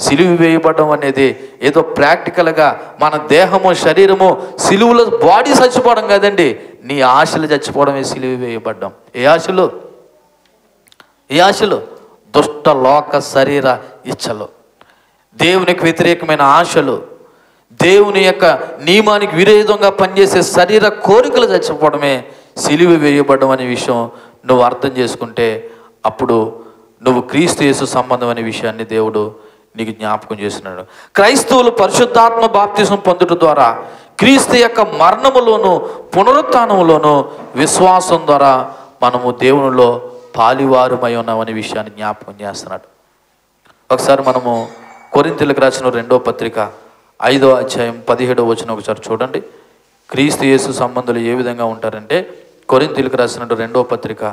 సిలువ వేయబడడం అనేది ఏదో ప్రాక్టికల్గా మన దేహము, శరీరము సిలువలో బాడీ చచ్చిపోవడం కాదండి. నీ ఆశలు చచ్చిపోవడమే సిలువ వేయబడ్డం. ఏ ఆశలు? ఏ ఆశలు? దుష్ట లోక శరీర ఇచ్చలు, దేవునికి వ్యతిరేకమైన ఆశలు, దేవుని యొక్క నియమానికి విరోధంగా పనిచేసే శరీర కోరికలు చచ్చిపోవడమే సిలువ వేయబడడం అనే విషయం నువ్వు అర్థం చేసుకుంటే అప్పుడు నువ్వు క్రీస్తు యేసు సంబంధం అనే విషయాన్ని దేవుడు నీకు జ్ఞాపకం చేస్తున్నాడు. క్రైస్తవులు పరిశుద్ధాత్మ బాప్తిసం పొందుట ద్వారా క్రీస్తు యొక్క మరణములోను పునరుత్థానములోను విశ్వాసం ద్వారా మనము దేవునిలో పాలివారుమై ఉన్నామనే విషయాన్ని జ్ఞాపకం చేస్తున్నాడు. ఒకసారి మనము కొరింథీయులకు రాసిన 2వ పత్రిక 5వ అధ్యాయం 17వ వచనం ఒకసారి చూడండి. క్రీస్తు యేసు సంబంధులు ఏ విధంగా ఉంటారంటే, కొరింథీయులకు రాసిన 2వ పత్రిక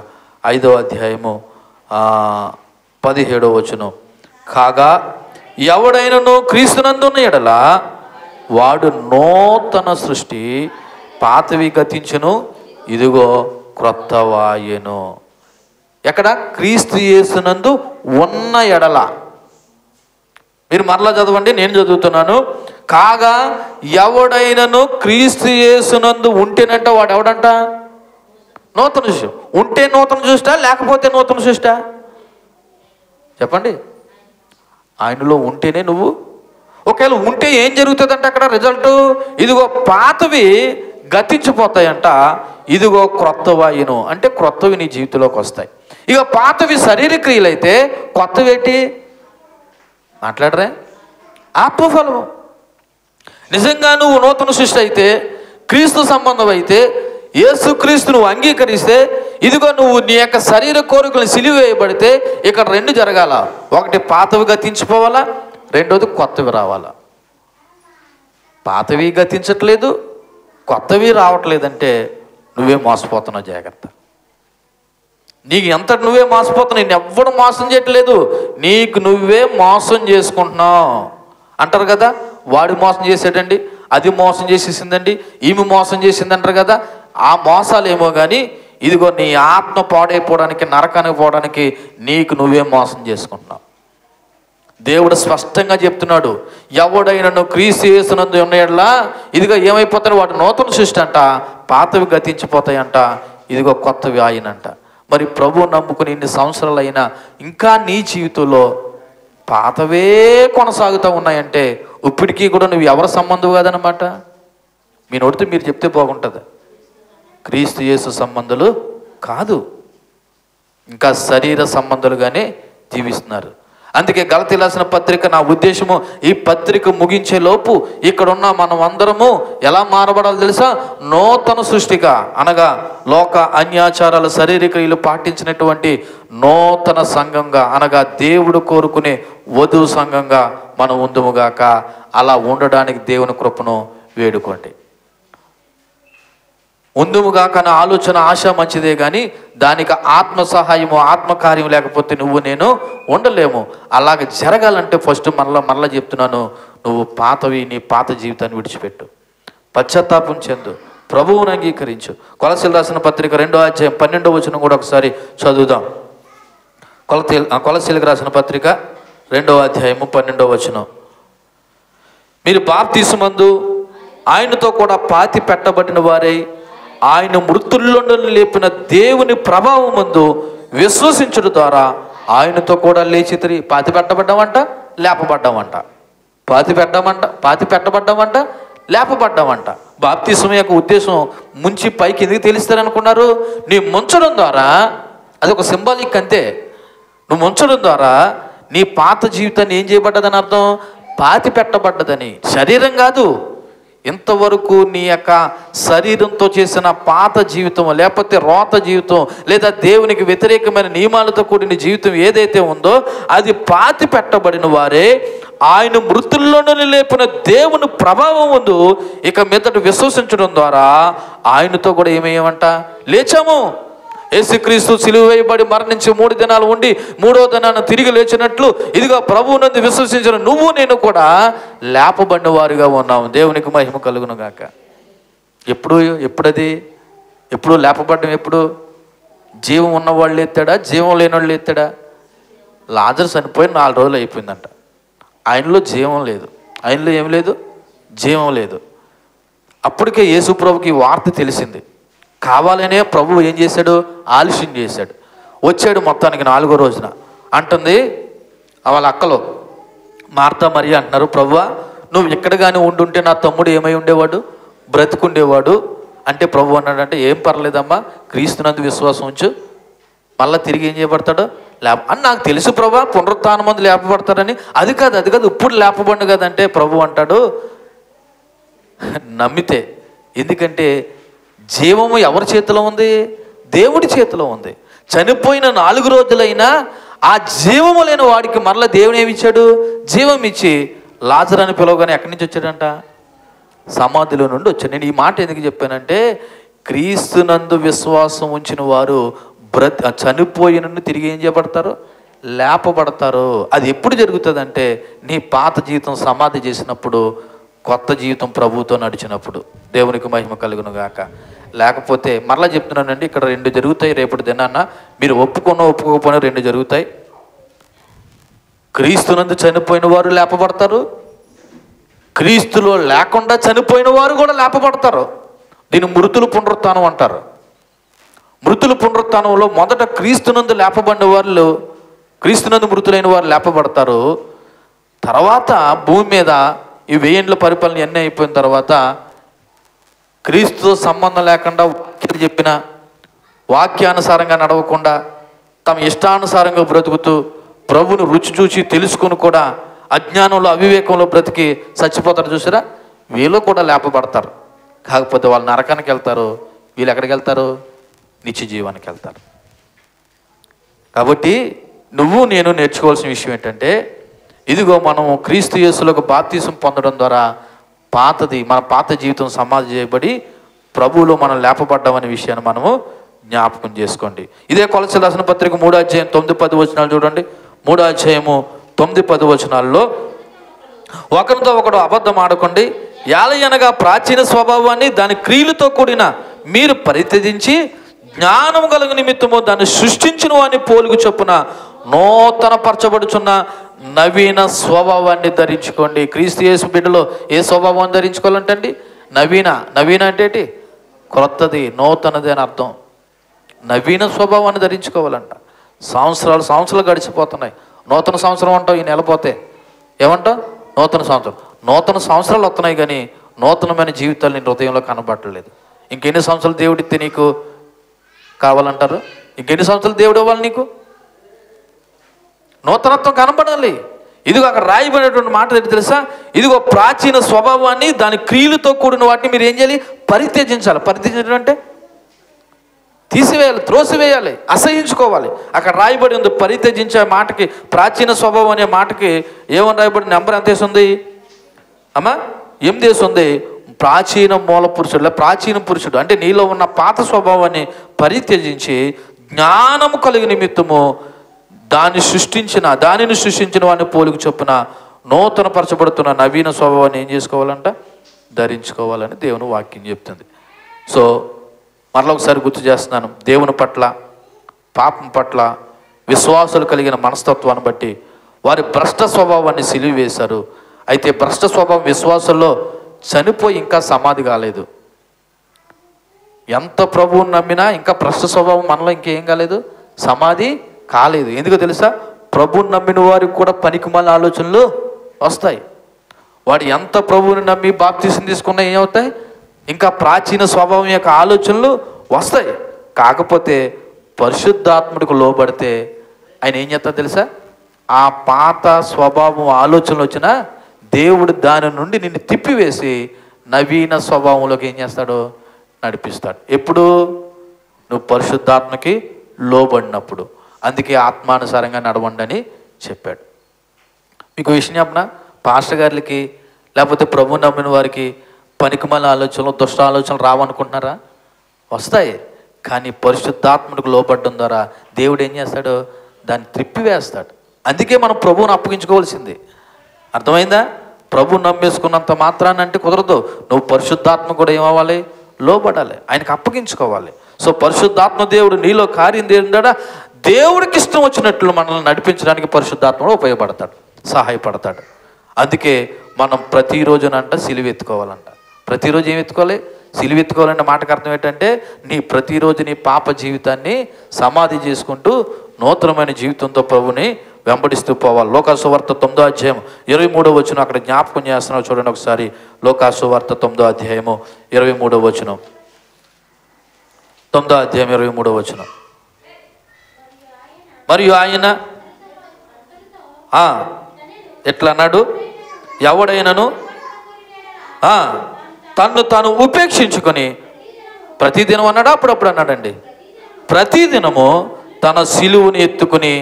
5వ అధ్యాయము 17వ వచనం, కాగా ఎవడైనను క్రీస్తునందున్న ఎడల వాడు నూతన సృష్టి, పాతవి గతించును, ఇదిగో క్రొత్తవాయెను. ఎక్కడ? క్రీస్తు యేసునందు ఉన్న ఎడల. మీరు మరలా చదవండి, నేను చదువుతున్నాను. కాగా ఎవడైనను క్రీస్తు యేసునందు ఉంటేనంట వాడు ఎవడంట? నూతన సృష్టి. ఉంటే నూతన సృష్టి, లేకపోతే నూతన సృష్టి? చెప్పండి. ఆయనలో ఉంటేనే నువ్వు. ఒకవేళ ఉంటే ఏం జరుగుతుందంటే అక్కడ రిజల్ట్, ఇదిగో పాతవి గతించిపోతాయంట, ఇదిగో క్రొత్తవాయును, అంటే క్రొత్తవి నీ జీవితంలోకి వస్తాయి. ఇక పాతవి శరీర క్రియలైతే కొత్తవి ఏంటి? మాట్లాడరే? ఆత్మఫలము. నిజంగా నువ్వు నూతన సృష్టి అయితే, క్రీస్తు సంబంధం అయితే, యేసుక్రీస్తు నువ్వు అంగీకరిస్తే, ఇదిగో నువ్వు నీ యొక్క శరీర కోరికలు సిలివేయబడితే ఇక్కడ 2 జరగాల. ఒకటి పాతవి గతించిపోవాలా, రెండోది కొత్తవి రావాలా. పాతవి గతించట్లేదు, కొత్తవి రావట్లేదంటే నువ్వే మోసపోతున్నావు. జాగ్రత్త. నీకు ఎంత నువ్వే మోసపోతున్నావు. నేను ఎవ్వడు మోసం చేయట్లేదు, నీకు నువ్వే మోసం చేసుకుంటున్నావు అంటారు కదా. వాడు మోసం చేసాడండి, అది మోసం చేసేసిందండి, ఈమె మోసం చేసింది అంటారు కదా. ఆ మోసాలేమో కానీ ఇదిగో నీ ఆత్మ పాడైపోవడానికి, నరకానికి పోవడానికి నీకు నువ్వే మోసం చేసుకుంటున్నావు. దేవుడు స్పష్టంగా చెప్తున్నాడు, ఎవడైనను క్రీస్తు యేసునందు ఉన్న యెడల ఇదిగో ఏమైపోతాడు? వాడు నూతన సృష్టి అంట, పాతవి గతించిపోతాయంట, ఇదిగో కొత్తవి ఆయనంట. మరి ప్రభువు నమ్ముకుని ఇన్ని సంవత్సరాలు అయినా ఇంకా నీ జీవితంలో పాతవే కొనసాగుతూ ఉన్నాయంటే ఇప్పటికీ కూడా నువ్వు ఎవరి సంబంధం కాదనమాట. మీ నోటితో మీరు చెప్తే బాగుంటుంది. క్రీస్తు యేసు సంబంధాలు కాదు, ఇంకా శరీర సంబంధాలుగానే జీవిస్తున్నారు. అందుకే గలతీయులకు రాసిన పత్రిక, నా ఉద్దేశము ఈ పత్రిక ముగించే లోపు ఇక్కడున్న మనం అందరము ఎలా మారబడాలో తెలుసా? నూతన సృష్టిగా, అనగా లోక అన్యాచారాల శరీరక్రియలు పాటించినటువంటి నూతన సంఘంగా, అనగా దేవుడు కోరుకునే వధువు సంఘంగా మనం ఉందుముగాక. అలా ఉండడానికి దేవుని కృపను వేడుకోండి. ఉందుముగాక అనే ఆలోచన, ఆశ మంచిదే, కానీ దానికి ఆత్మ సహాయము, ఆత్మకార్యం లేకపోతే నువ్వు నేను ఉండలేము. అలాగ జరగాలంటే ఫస్ట్ మరలా చెప్తున్నాను, నువ్వు పాతవి, నీ పాత జీవితాన్ని విడిచిపెట్టు, పశ్చాత్తాపం చెందు, ప్రభువుని అంగీకరించు. కొలసీలకు రాసిన పత్రిక 2వ అధ్యాయం 12వ వచనం కూడా ఒకసారి చదువుదాం. కొలసీలకు రాసిన పత్రిక 2వ అధ్యాయము 12వ వచనం, మీరు బాప్తిస్మమందు ఆయనతో కూడా పాతి పెట్టబడిన వారై ఆయన మృతుల్లో లేపిన దేవుని ప్రభావం ముందు విశ్వసించడం ద్వారా ఆయనతో కూడా లేచితిరి. పాతి పెట్టబడ్డామంట, లేపబడ్డామంట. పాతి పెట్టబడ్డామంట, లేపబడ్డామంట. బాప్తిస్మం యొక్క ఉద్దేశం ముంచి పైకి ఎందుకు తెలుస్తారనుకున్నారు? నీ ముంచడం ద్వారా, అదొక సింబాలిక్ అంతే. నువ్వు ముంచడం ద్వారా నీ పాత జీవితాన్ని ఏం చేయబడ్డదని అర్థం? పాతి పెట్టబడ్డదని. శరీరం కాదు, ఇంతవరకు నీ యొక్క శరీరంతో చేసిన పాత జీవితం, లేకపోతే రోత జీవితం, లేదా దేవునికి వ్యతిరేకమైన నియమాలతో కూడిన జీవితం ఏదైతే ఉందో అది పాతి పెట్టబడిన వారే ఆయన మృతుల్లోనే లేపిన దేవుని ప్రభావం ముందు ఇక మీదట విశ్వసించడం ద్వారా ఆయనతో కూడా ఏమేయమంట లేచాము. యేసుక్రీస్తు సిలువ వేయబడి మరణించి 3 దినాలు ఉండి 3వ దినాన తిరిగి లేచినట్లు ఇదిగో ప్రభువునందు విశ్వసించిన నువ్వు నేను కూడా లేపబడిన వారుగా ఉన్నాము. దేవునికి మహిమ కలుగును గాక. ఎప్పుడు లేపబడ్డం? ఎప్పుడు? జీవం ఉన్నవాళ్ళు ఎత్తాడా, జీవం లేని వాళ్ళు ఎత్తాడా? లాజరు చనిపోయి 4 రోజులు అయిపోయిందంట. ఆయనలో జీవం లేదు. ఆయనలో ఏం లేదు? జీవం లేదు. అప్పటికే యేసు ప్రభుకి ఈ వార్త తెలిసింది. కావాలనే ప్రభువు ఏం చేశాడు? ఆలస్యం చేశాడు. వచ్చాడు మొత్తానికి 4వ రోజున. అంటుంది వాళ్ళ అక్కలో మార్తా మరియా అంటున్నారు, ప్రభువా నువ్వు ఇక్కడ కానీ ఉండుంటే నా తమ్ముడు ఏమై ఉండేవాడు? బ్రతుకుండేవాడు. అంటే ప్రభు అన్నాడంటే ఏం పర్లేదమ్మా, క్రీస్తునందు విశ్వాసం ఉంచు, మళ్ళీ తిరిగి ఏం చేయబడతాడు? అని నాకు తెలుసు ప్రభా, పునరుత్థానం మంది లేపబడతారని. అది కాదు ఇప్పుడు లేపబడి కదంటే ప్రభు అంటాడు నమ్మితే. ఎందుకంటే జీవము ఎవరి చేతిలో ఉంది? దేవుడి చేతిలో ఉంది. చనిపోయిన 4 రోజులైనా ఆ జీవము లేని వాడికి మరలా దేవుడు ఏమిచ్చాడు? జీవం ఇచ్చి లాజరు అని పిలవగానే ఎక్కడి నుంచి వచ్చాడంట? సమాధిలో నుండి వచ్చాడు. నేను ఈ మాట ఎందుకు చెప్పానంటే క్రీస్తునందు విశ్వాసం ఉంచిన వారు చనిపోయిన తిరిగి ఏం చేయబడతారు? లేపబడతారు. అది ఎప్పుడు జరుగుతుందంటే నీ పాత జీవితం సమాధి చేసినప్పుడు, కొత్త జీవితం ప్రభువుతో నడిచినప్పుడు. దేవునికి మహిమ కలుగును గాక. లేకపోతే మరలా చెప్తున్నానండి, ఇక్కడ 2 జరుగుతాయి రేపటి దినాన్న. మీరు ఒప్పుకోకపోయినా 2 జరుగుతాయి. క్రీస్తునందు చనిపోయిన వారు లేపబడతారు, క్రీస్తులో లేకుండా చనిపోయిన వారు కూడా లేపబడతారు. దీన్ని మృతుల పునరుత్థానం అంటారు. మృతుల పునరుత్థానంలో మొదట క్రీస్తునందు లేపబడిన వాళ్ళు, క్రీస్తునందు మృతులైన వారు లేపబడతారు. తర్వాత భూమి మీద ఈ 1000 ఏళ్ళ పరిపాలన ఎన్ని అయిపోయిన తర్వాత క్రీస్తుతో సంబంధం లేకుండా వాక్యాలు చెప్పిన, వాక్యానుసారంగా నడవకుండా తమ ఇష్టానుసారంగా బ్రతుకుతూ ప్రభువును రుచి చూసి తెలుసుకుని కూడా అజ్ఞానంలో అవివేకంలో బ్రతికి చచ్చిపోతారు చూసారా, వీళ్ళు కూడా లేపబడతారు. కాకపోతే వాళ్ళు నరకానికి వెళ్తారు, వీళ్ళు ఎక్కడికి వెళ్తారు? నిత్య జీవానికి వెళ్తారు. కాబట్టి నువ్వు నేను నేర్చుకోవాల్సిన విషయం ఏంటంటే, ఇదిగో మనం క్రీస్తు యేసులకు బాప్తిసం పొందడం ద్వారా మన పాత జీవితం సమాధి చేయబడి ప్రభువులో మనం లేపబడ్డామనే విషయాన్ని మనము జ్ఞాపకం చేసుకోండి. ఇదే కొలసీయుల రాసిన పత్రిక 3వ అధ్యాయం 9-10 వచనాలు చూడండి. 3వ అధ్యాయము 9-10 వచనాల్లో, ఒకరితో ఒకడు అబద్ధం ఆడకండి, యాలయనగా ప్రాచీన స్వభావాన్ని దాని క్రియలతో కూడిన మీరు పరిత్యజించి జ్ఞానం కలుగు నిమిత్తము దాన్ని సృష్టించిన వాడిని పోలుగు చొప్పున నూతన పరచబడుచున్న నవీన స్వభావాన్ని ధరించుకోండి. క్రీస్తు యేసు బిడ్డలో ఏ స్వభావాన్ని ధరించుకోవాలంటండి? నవీన అంటే ఏంటి? క్రొత్తది, నూతనది అని అర్థం. నవీన స్వభావాన్ని ధరించుకోవాలంట. సంవత్సరాలు గడిచిపోతున్నాయి. నూతన సంవత్సరం అంటావు ఈ నెలపోతే, ఏమంటావు? నూతన సంవత్సరాలు వస్తున్నాయి కానీ నూతనమైన జీవితాలు నీ హృదయంలో కనబడలేదు. ఇంకెన్ని సంవత్సరాలు దేవుడిస్తే నీకు కావాలంటారు? ఇంకెన్ని సంవత్సరాలు దేవుడు ఇవ్వాలి నీకు? నూతనత్వం కనబడాలి. ఇదిగో అక్కడ రాయబడినటువంటి మాట ఏంటి తెలుసా? ఇదిగో ప్రాచీన స్వభావాన్ని దాని క్రియలతో కూడిన వాటిని మీరు ఏం చేయాలి? పరిత్యజించాలి. పరిత్యజించడం అంటే తీసివేయాలి, త్రోసివేయాలి, అసహించుకోవాలి. అక్కడ రాయబడి ఉంది పరిత్యజించే మాటకి, ప్రాచీన స్వభావం అనే మాటకి ఏమని రాయబడి? నెంబర్ ఎంత వేసింది అమ్మా? 8 వేసింది. ప్రాచీన మూల పురుషుడు, ప్రాచీన పురుషుడు అంటే నీలో ఉన్న పాత స్వభావాన్ని పరిత్యజించి జ్ఞానము కలిగి నిమిత్తము దానిని సృష్టించిన వాడిని పోలికి చొప్పున నూతన పరచబడుతున్న నవీన స్వభావాన్ని ఏం చేసుకోవాలంట? ధరించుకోవాలని దేవుని వాక్యం చెప్తుంది. సో మరలా ఒకసారి గుర్తు చేస్తున్నాను, దేవుని పట్ల, పాపం పట్ల విశ్వాసులు కలిగిన మనస్తత్వాన్ని బట్టి వారి భ్రష్ట స్వభావాన్ని సిలివేశారు. అయితే భ్రష్ట స్వభావం విశ్వాసుల్లో చనిపోయి ఇంకా సమాధి కాలేదు. ఎంత ప్రభువుని నమ్మినా ఇంకా భ్రష్ట స్వభావం మనలో ఇంకేం కాలేదు, సమాధి కాలేదు. ఎందుకో తెలుసా? ప్రభువుని నమ్మిన వారికి కూడా పనికిమాలిన ఆలోచనలు వస్తాయి. వాడు ఎంత ప్రభువుని నమ్మి బాప్తిసం తీసుకున్నా ఏమవుతాయి? ఇంకా ప్రాచీన స్వభావం యొక్క ఆలోచనలు వస్తాయి. కాకపోతే పరిశుద్ధాత్ముడికి లోబడితే ఆయన ఏం చేస్తాడు తెలుసా? ఆ పాత స్వభావం ఆలోచనలు వచ్చినా దేవుడు దాని నుండి నిన్ను తిప్పివేసి నవీన స్వభావంలోకి ఏం చేస్తాడు? నడిపిస్తాడు. ఎప్పుడు? నువ్వు పరిశుద్ధాత్మకి లోబడినప్పుడు. అందుకే ఆత్మానుసారంగా నడవండి అని చెప్పాడు. మీకు విషయం చెప్పనా? పాస్టర్ గారికి లేకపోతే ప్రభు నమ్మిన వారికి పనికిమాలిన ఆలోచనలు, దుష్ట ఆలోచనలు రావనుకుంటున్నారా? వస్తాయి. కానీ పరిశుద్ధాత్మకు లోబడ్డం ద్వారా దేవుడు ఏం చేస్తాడు? దాన్ని త్రిప్పివేస్తాడు. అందుకే మనం ప్రభువుని అప్పగించుకోవాల్సింది. అర్థమైందా? ప్రభు నమ్మేసుకున్నంత మాత్రాన్ని అంటే కుదరదు. నువ్వు పరిశుద్ధాత్మ కూడా ఏమవ్వాలి? లోబడాలి, ఆయనకు అప్పగించుకోవాలి. సో పరిశుద్ధాత్మ దేవుడు నీలో కార్యం ఏంటంటే దేవుడికి ఇష్టం వచ్చినట్లు మనల్ని నడిపించడానికి పరిశుద్ధాత్మ ఉపయోగపడతాడు, సహాయపడతాడు. అందుకే మనం ప్రతిరోజునంట సిలువ ఎత్తుకోవాలంట. ప్రతిరోజు ఏం ఎత్తుకోవాలి? సిలువ ఎత్తుకోవాలంటే మాటకు అర్థం ఏంటంటే నీ ప్రతిరోజు నీ పాప జీవితాన్ని సమాధి చేసుకుంటూ నూతనమైన జీవితంతో ప్రభుని వెంబడిస్తూ పోవాలి. లోకాసువార్త 9వ అధ్యాయం 23వ వచనం అక్కడ జ్ఞాపకం చేస్తున్నావు చూడండి ఒకసారి. లోకాసువార్త 9వ అధ్యాయము 23వ వచనం. 9వ అధ్యాయం 23వ వచనం. మరియు ఆయన ఎట్లా అన్నాడు? ఎవడైనను తన్ను తాను ఉపేక్షించుకొని ప్రతిదినం అన్నాడు, అప్పుడప్పుడు అన్నాడండి. ప్రతిదినము తన సిలువుని ఎత్తుకుని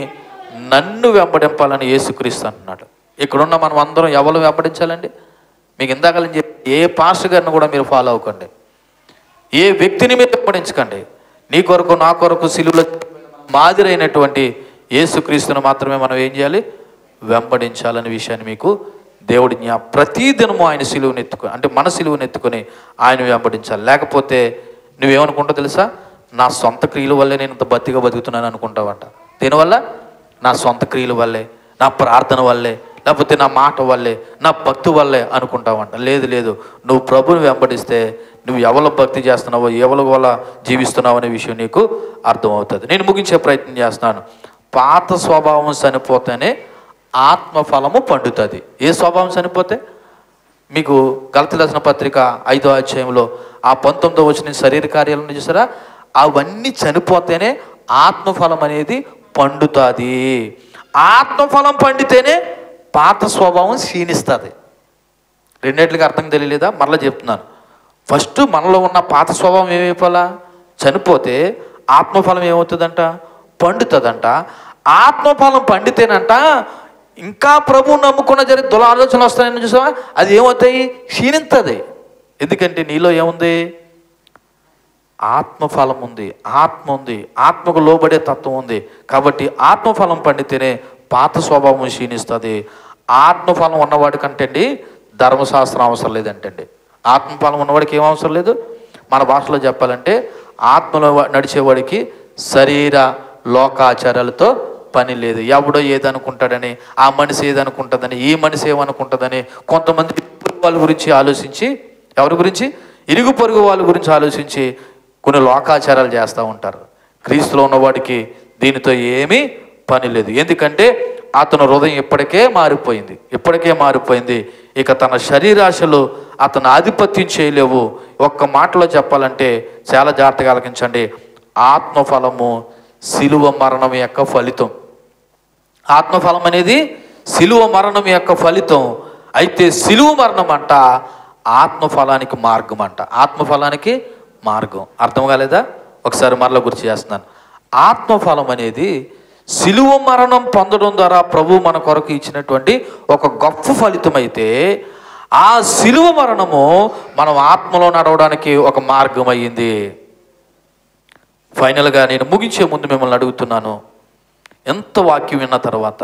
నన్ను వెంబడింపాలని యేసుక్రీస్తు అంటున్నాడు. ఇక్కడున్న మనం అందరం ఎవరు వెంబడించాలండి? మీకు ఇందాకలని చెప్పి ఏ పాస్టర్ గారిని కూడా మీరు ఫాలో అవ్వకండి, ఏ వ్యక్తిని మీరు వెంబడించకండి. నీ కొరకు నా కొరకు సిలువులో మాదిరైనటువంటి యేసుక్రీస్తును మాత్రమే మనం ఏం చేయాలి? వెంబడించాలనే విషయాన్ని మీకు దేవుడి ప్రతిదినము ఆయన సిలువుని ఎత్తుకొని, అంటే మన సిలువుని ఎత్తుకొని ఆయన వెంబడించాలి. లేకపోతే నువ్వేమనుకుంటావు తెలుసా? నా సొంత క్రియల వల్లే నేను ఇంత బతిగా బతుకుతున్నాను అనుకుంటావంట. దీనివల్ల నా సొంత క్రియల వల్లే, నా ప్రార్థన వల్లే, లేకపోతే నా మాట వల్లే, నా భక్తి వల్లే అనుకుంటావంట. లేదు లేదు, నువ్వు ప్రభుని వెంబడిస్తే నువ్వు ఎవరి భక్తి చేస్తున్నావో, ఎవరి వల్ల జీవిస్తున్నావు అనే విషయం నీకు అర్థమవుతుంది. నేను ముగించే ప్రయత్నం చేస్తున్నాను. పాత స్వభావం చనిపోతేనే ఆత్మఫలము పండుతుంది. ఏ స్వభావం చనిపోతే? మీకు గలతీ రాసిన పత్రిక 5వ అధ్యాయంలో ఆ 19వ వచనం శరీర కార్యాలను చూసారా? అవన్నీ చనిపోతేనే ఆత్మఫలం అనేది పండుతుంది. ఆత్మఫలం పండితేనే పాత స్వభావం క్షీణిస్తుంది. రెండేట్లకి అర్థం తెలియలేదా? మరలా చెప్తున్నాను. ఫస్ట్ మనలో ఉన్న పాత స్వభావం ఏమైపోలా? చనిపోతే ఆత్మఫలం ఏమవుతుందంట? పండుతుందంట. ఆత్మఫలం పండితేనంట ఇంకా ప్రభువు నమ్ముకున్న జరిగే దుల ఆలోచనలు వస్తాయని చూసావా? అది ఏమవుతాయి? క్షీణిస్తుంది. ఎందుకంటే నీలో ఏముంది? ఆత్మఫలం ఉంది, ఆత్మ ఉంది, ఆత్మకు లోబడే తత్వం ఉంది. కాబట్టి ఆత్మఫలం పండితేనే పాత స్వభావం క్షీణిస్తుంది. ఆత్మఫలం ఉన్నవాడి కంటే అండి ధర్మశాస్త్రం అవసరం లేదంటండి. ఆత్మఫలం ఉన్నవాడికి ఏం అవసరం లేదు? మన భాషలో చెప్పాలంటే ఆత్మలో నడిచేవాడికి శరీర లోకాచారాలతో పని లేదు. ఎవడో ఏదనుకుంటాడని, ఆ మనిషి ఏదనుకుంటుందని, ఈ మనిషి ఏమనుకుంటుందని కొంతమంది వాళ్ళ గురించి ఆలోచించి, ఎవరి గురించి? ఇరుగు పొరుగు వాళ్ళ గురించి ఆలోచించి కొన్ని లోకాచారాలు చేస్తూ ఉంటారు. క్రీస్తులో ఉన్నవాడికి దీనితో ఏమీ పని లేదు. ఎందుకంటే అతను హృదయం ఇప్పటికే మారిపోయింది. ఇక తన శరీరాశలు అతను ఆధిపత్యం చేయలేవు. ఒక్క మాటలో చెప్పాలంటే చాలా జాగ్రత్తగా ఆలకించండి. ఆత్మఫలము సిలువ మరణం యొక్క ఫలితం. ఆత్మఫలం అనేది సిలువ మరణం యొక్క ఫలితం. అయితే సిలువ మరణం అంట ఆత్మఫలానికి మార్గం అంట. ఆత్మఫలానికి మార్గం. అర్థం కాలేదా? ఒకసారి మరలా గుర్తు చేస్తున్నాను. ఆత్మఫలం అనేది సిలువ మరణం పొందడం ద్వారా ప్రభు మన కొరకు ఇచ్చినటువంటి ఒక గొప్ప ఫలితం. అయితే ఆ సిలువ మరణము మనం ఆత్మలో నడవడానికి ఒక మార్గం అయ్యింది. ఫైనల్గా నేను ముగించే ముందు మిమ్మల్ని అడుగుతున్నాను, ఎంత వాక్యం విన్న తర్వాత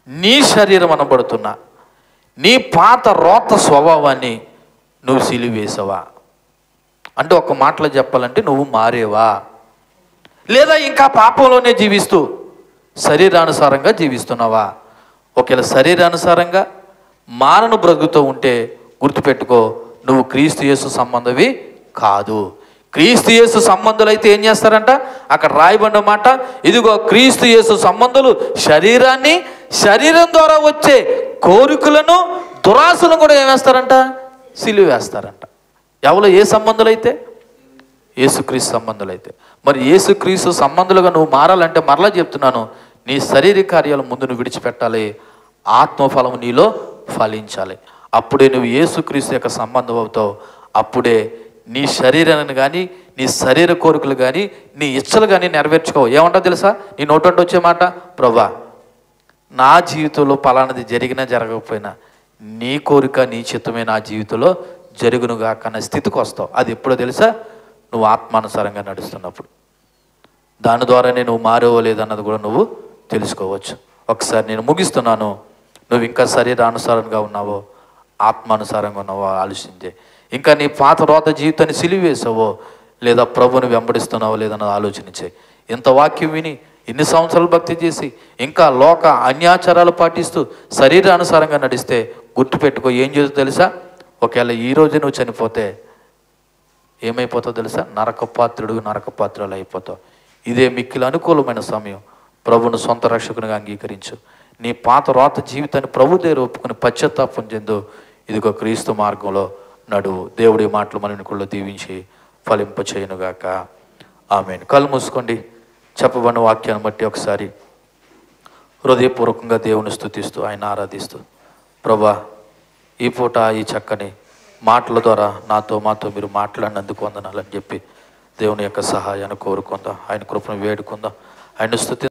నీ శరీరం అనబడుతున్నా నీ పాత రోత స్వభావాన్ని నువ్వు సిలువేసావా? అంటే ఒక మాటలో చెప్పాలంటే నువ్వు మారేవా? లేదా ఇంకా పాపంలోనే జీవిస్తూ శరీరానుసారంగా జీవిస్తున్నావా? ఒకవేళ శరీరానుసారంగా మారను బ్రతుకుతూ ఉంటే గుర్తుపెట్టుకో, నువ్వు క్రీస్తు యేసు సంబంధవి కాదు. క్రీస్తు యేసు సంబంధులు అయితే ఏం చేస్తారంట? అక్కడ రాయబడిన మాట, ఇదిగో క్రీస్తు యేసు సంబంధులు శరీరాన్ని, శరీరం ద్వారా వచ్చే కోరికలను, దురాశలను కూడా ఏమేస్తారంట? సిలువేస్తారంట. ఎవరు? ఏ సంబంధులైతే? యేసుక్రీస్తు సంబంధులైతే. మరి యేసుక్రీస్తు సంబంధులుగా నువ్వు మారాలంటే మరలా చెప్తున్నాను, నీ శరీర కార్యాలు ముందు నువ్వు విడిచిపెట్టాలి. ఆత్మఫలం నీలో ఫలించాలి. అప్పుడే నువ్వు యేసుక్రీస్తు యొక్క సంబంధం అవుతావు. అప్పుడే నీ శరీరాన్ని కానీ, నీ శరీర కోరికలు కానీ, నీ ఇచ్చలు కానీ నెరవేర్చుకోవు. ఏమంటా తెలుసా? నీ నోటంటే వచ్చే మాట, ప్రభా నా జీవితంలో పలానది జరిగినా జరగకపోయినా నీ కోరిక నీ చిత్తమే నా జీవితంలో జరుగునుగా కన్న స్థితికి వస్తావు. అది ఎప్పుడో తెలుసా? నువ్వు ఆత్మానుసారంగా నడుస్తున్నప్పుడు. దాని ద్వారానే నువ్వు మారేవో లేదన్నది కూడా నువ్వు తెలుసుకోవచ్చు. ఒకసారి నేను ముగిస్తున్నాను. నువ్వు ఇంకా శరీరానుసారంగా ఉన్నావో, ఆత్మానుసారంగా ఉన్నావో ఆలోచించే. ఇంకా నీ పాత రోత జీవితాన్ని సిలివేసావో, లేదా ప్రభుని వెంబడిస్తున్నావో లేదన్నది ఆలోచించే. ఇంత వాక్యం విని ఇన్ని సంవత్సరాలు భక్తి చేసి ఇంకా లోక అన్యాచారాలు పాటిస్తూ శరీరానుసారంగా నడిస్తే గుర్తుపెట్టుకో, ఏం చేస్తుందో తెలుసా? ఒకవేళ ఈరోజు నువ్వు చనిపోతే ఏమైపోతావు తెలుసా? నరకపాత్రులు అయిపోతావు. ఇదే మిక్కిలి అనుకూలమైన సమయం. ప్రభును సొంత రక్షకునిగా అంగీకరించు. నీ పాత రోత జీవితాన్ని ప్రభు దగ్గర ఒప్పుకుని పశ్చాత్తాపం చెందు. ఇదిగో క్రీస్తు మార్గంలో నడువు. దేవుడి మాటలు మనకుల్లో దీవించి ఫలింపచేయునుగాక. ఆమేన్. కళ్ళు మూసుకోండి. చెప్పబడిన వాక్యాన్ని బట్టి ఒకసారి హృదయపూర్వకంగా దేవుని స్తుతిస్తూ ఆయన ఆరాధిస్తూ, ప్రభా ఈ పూట ఈ చక్కని మాటల ద్వారా మాతో మీరు మాట్లాడినందుకు వందనాలని చెప్పి దేవుని యొక్క సహాయాన్ని కోరుకుందాం. ఆయన కృపను వేడుకుందాం. ఆయన స్తుతి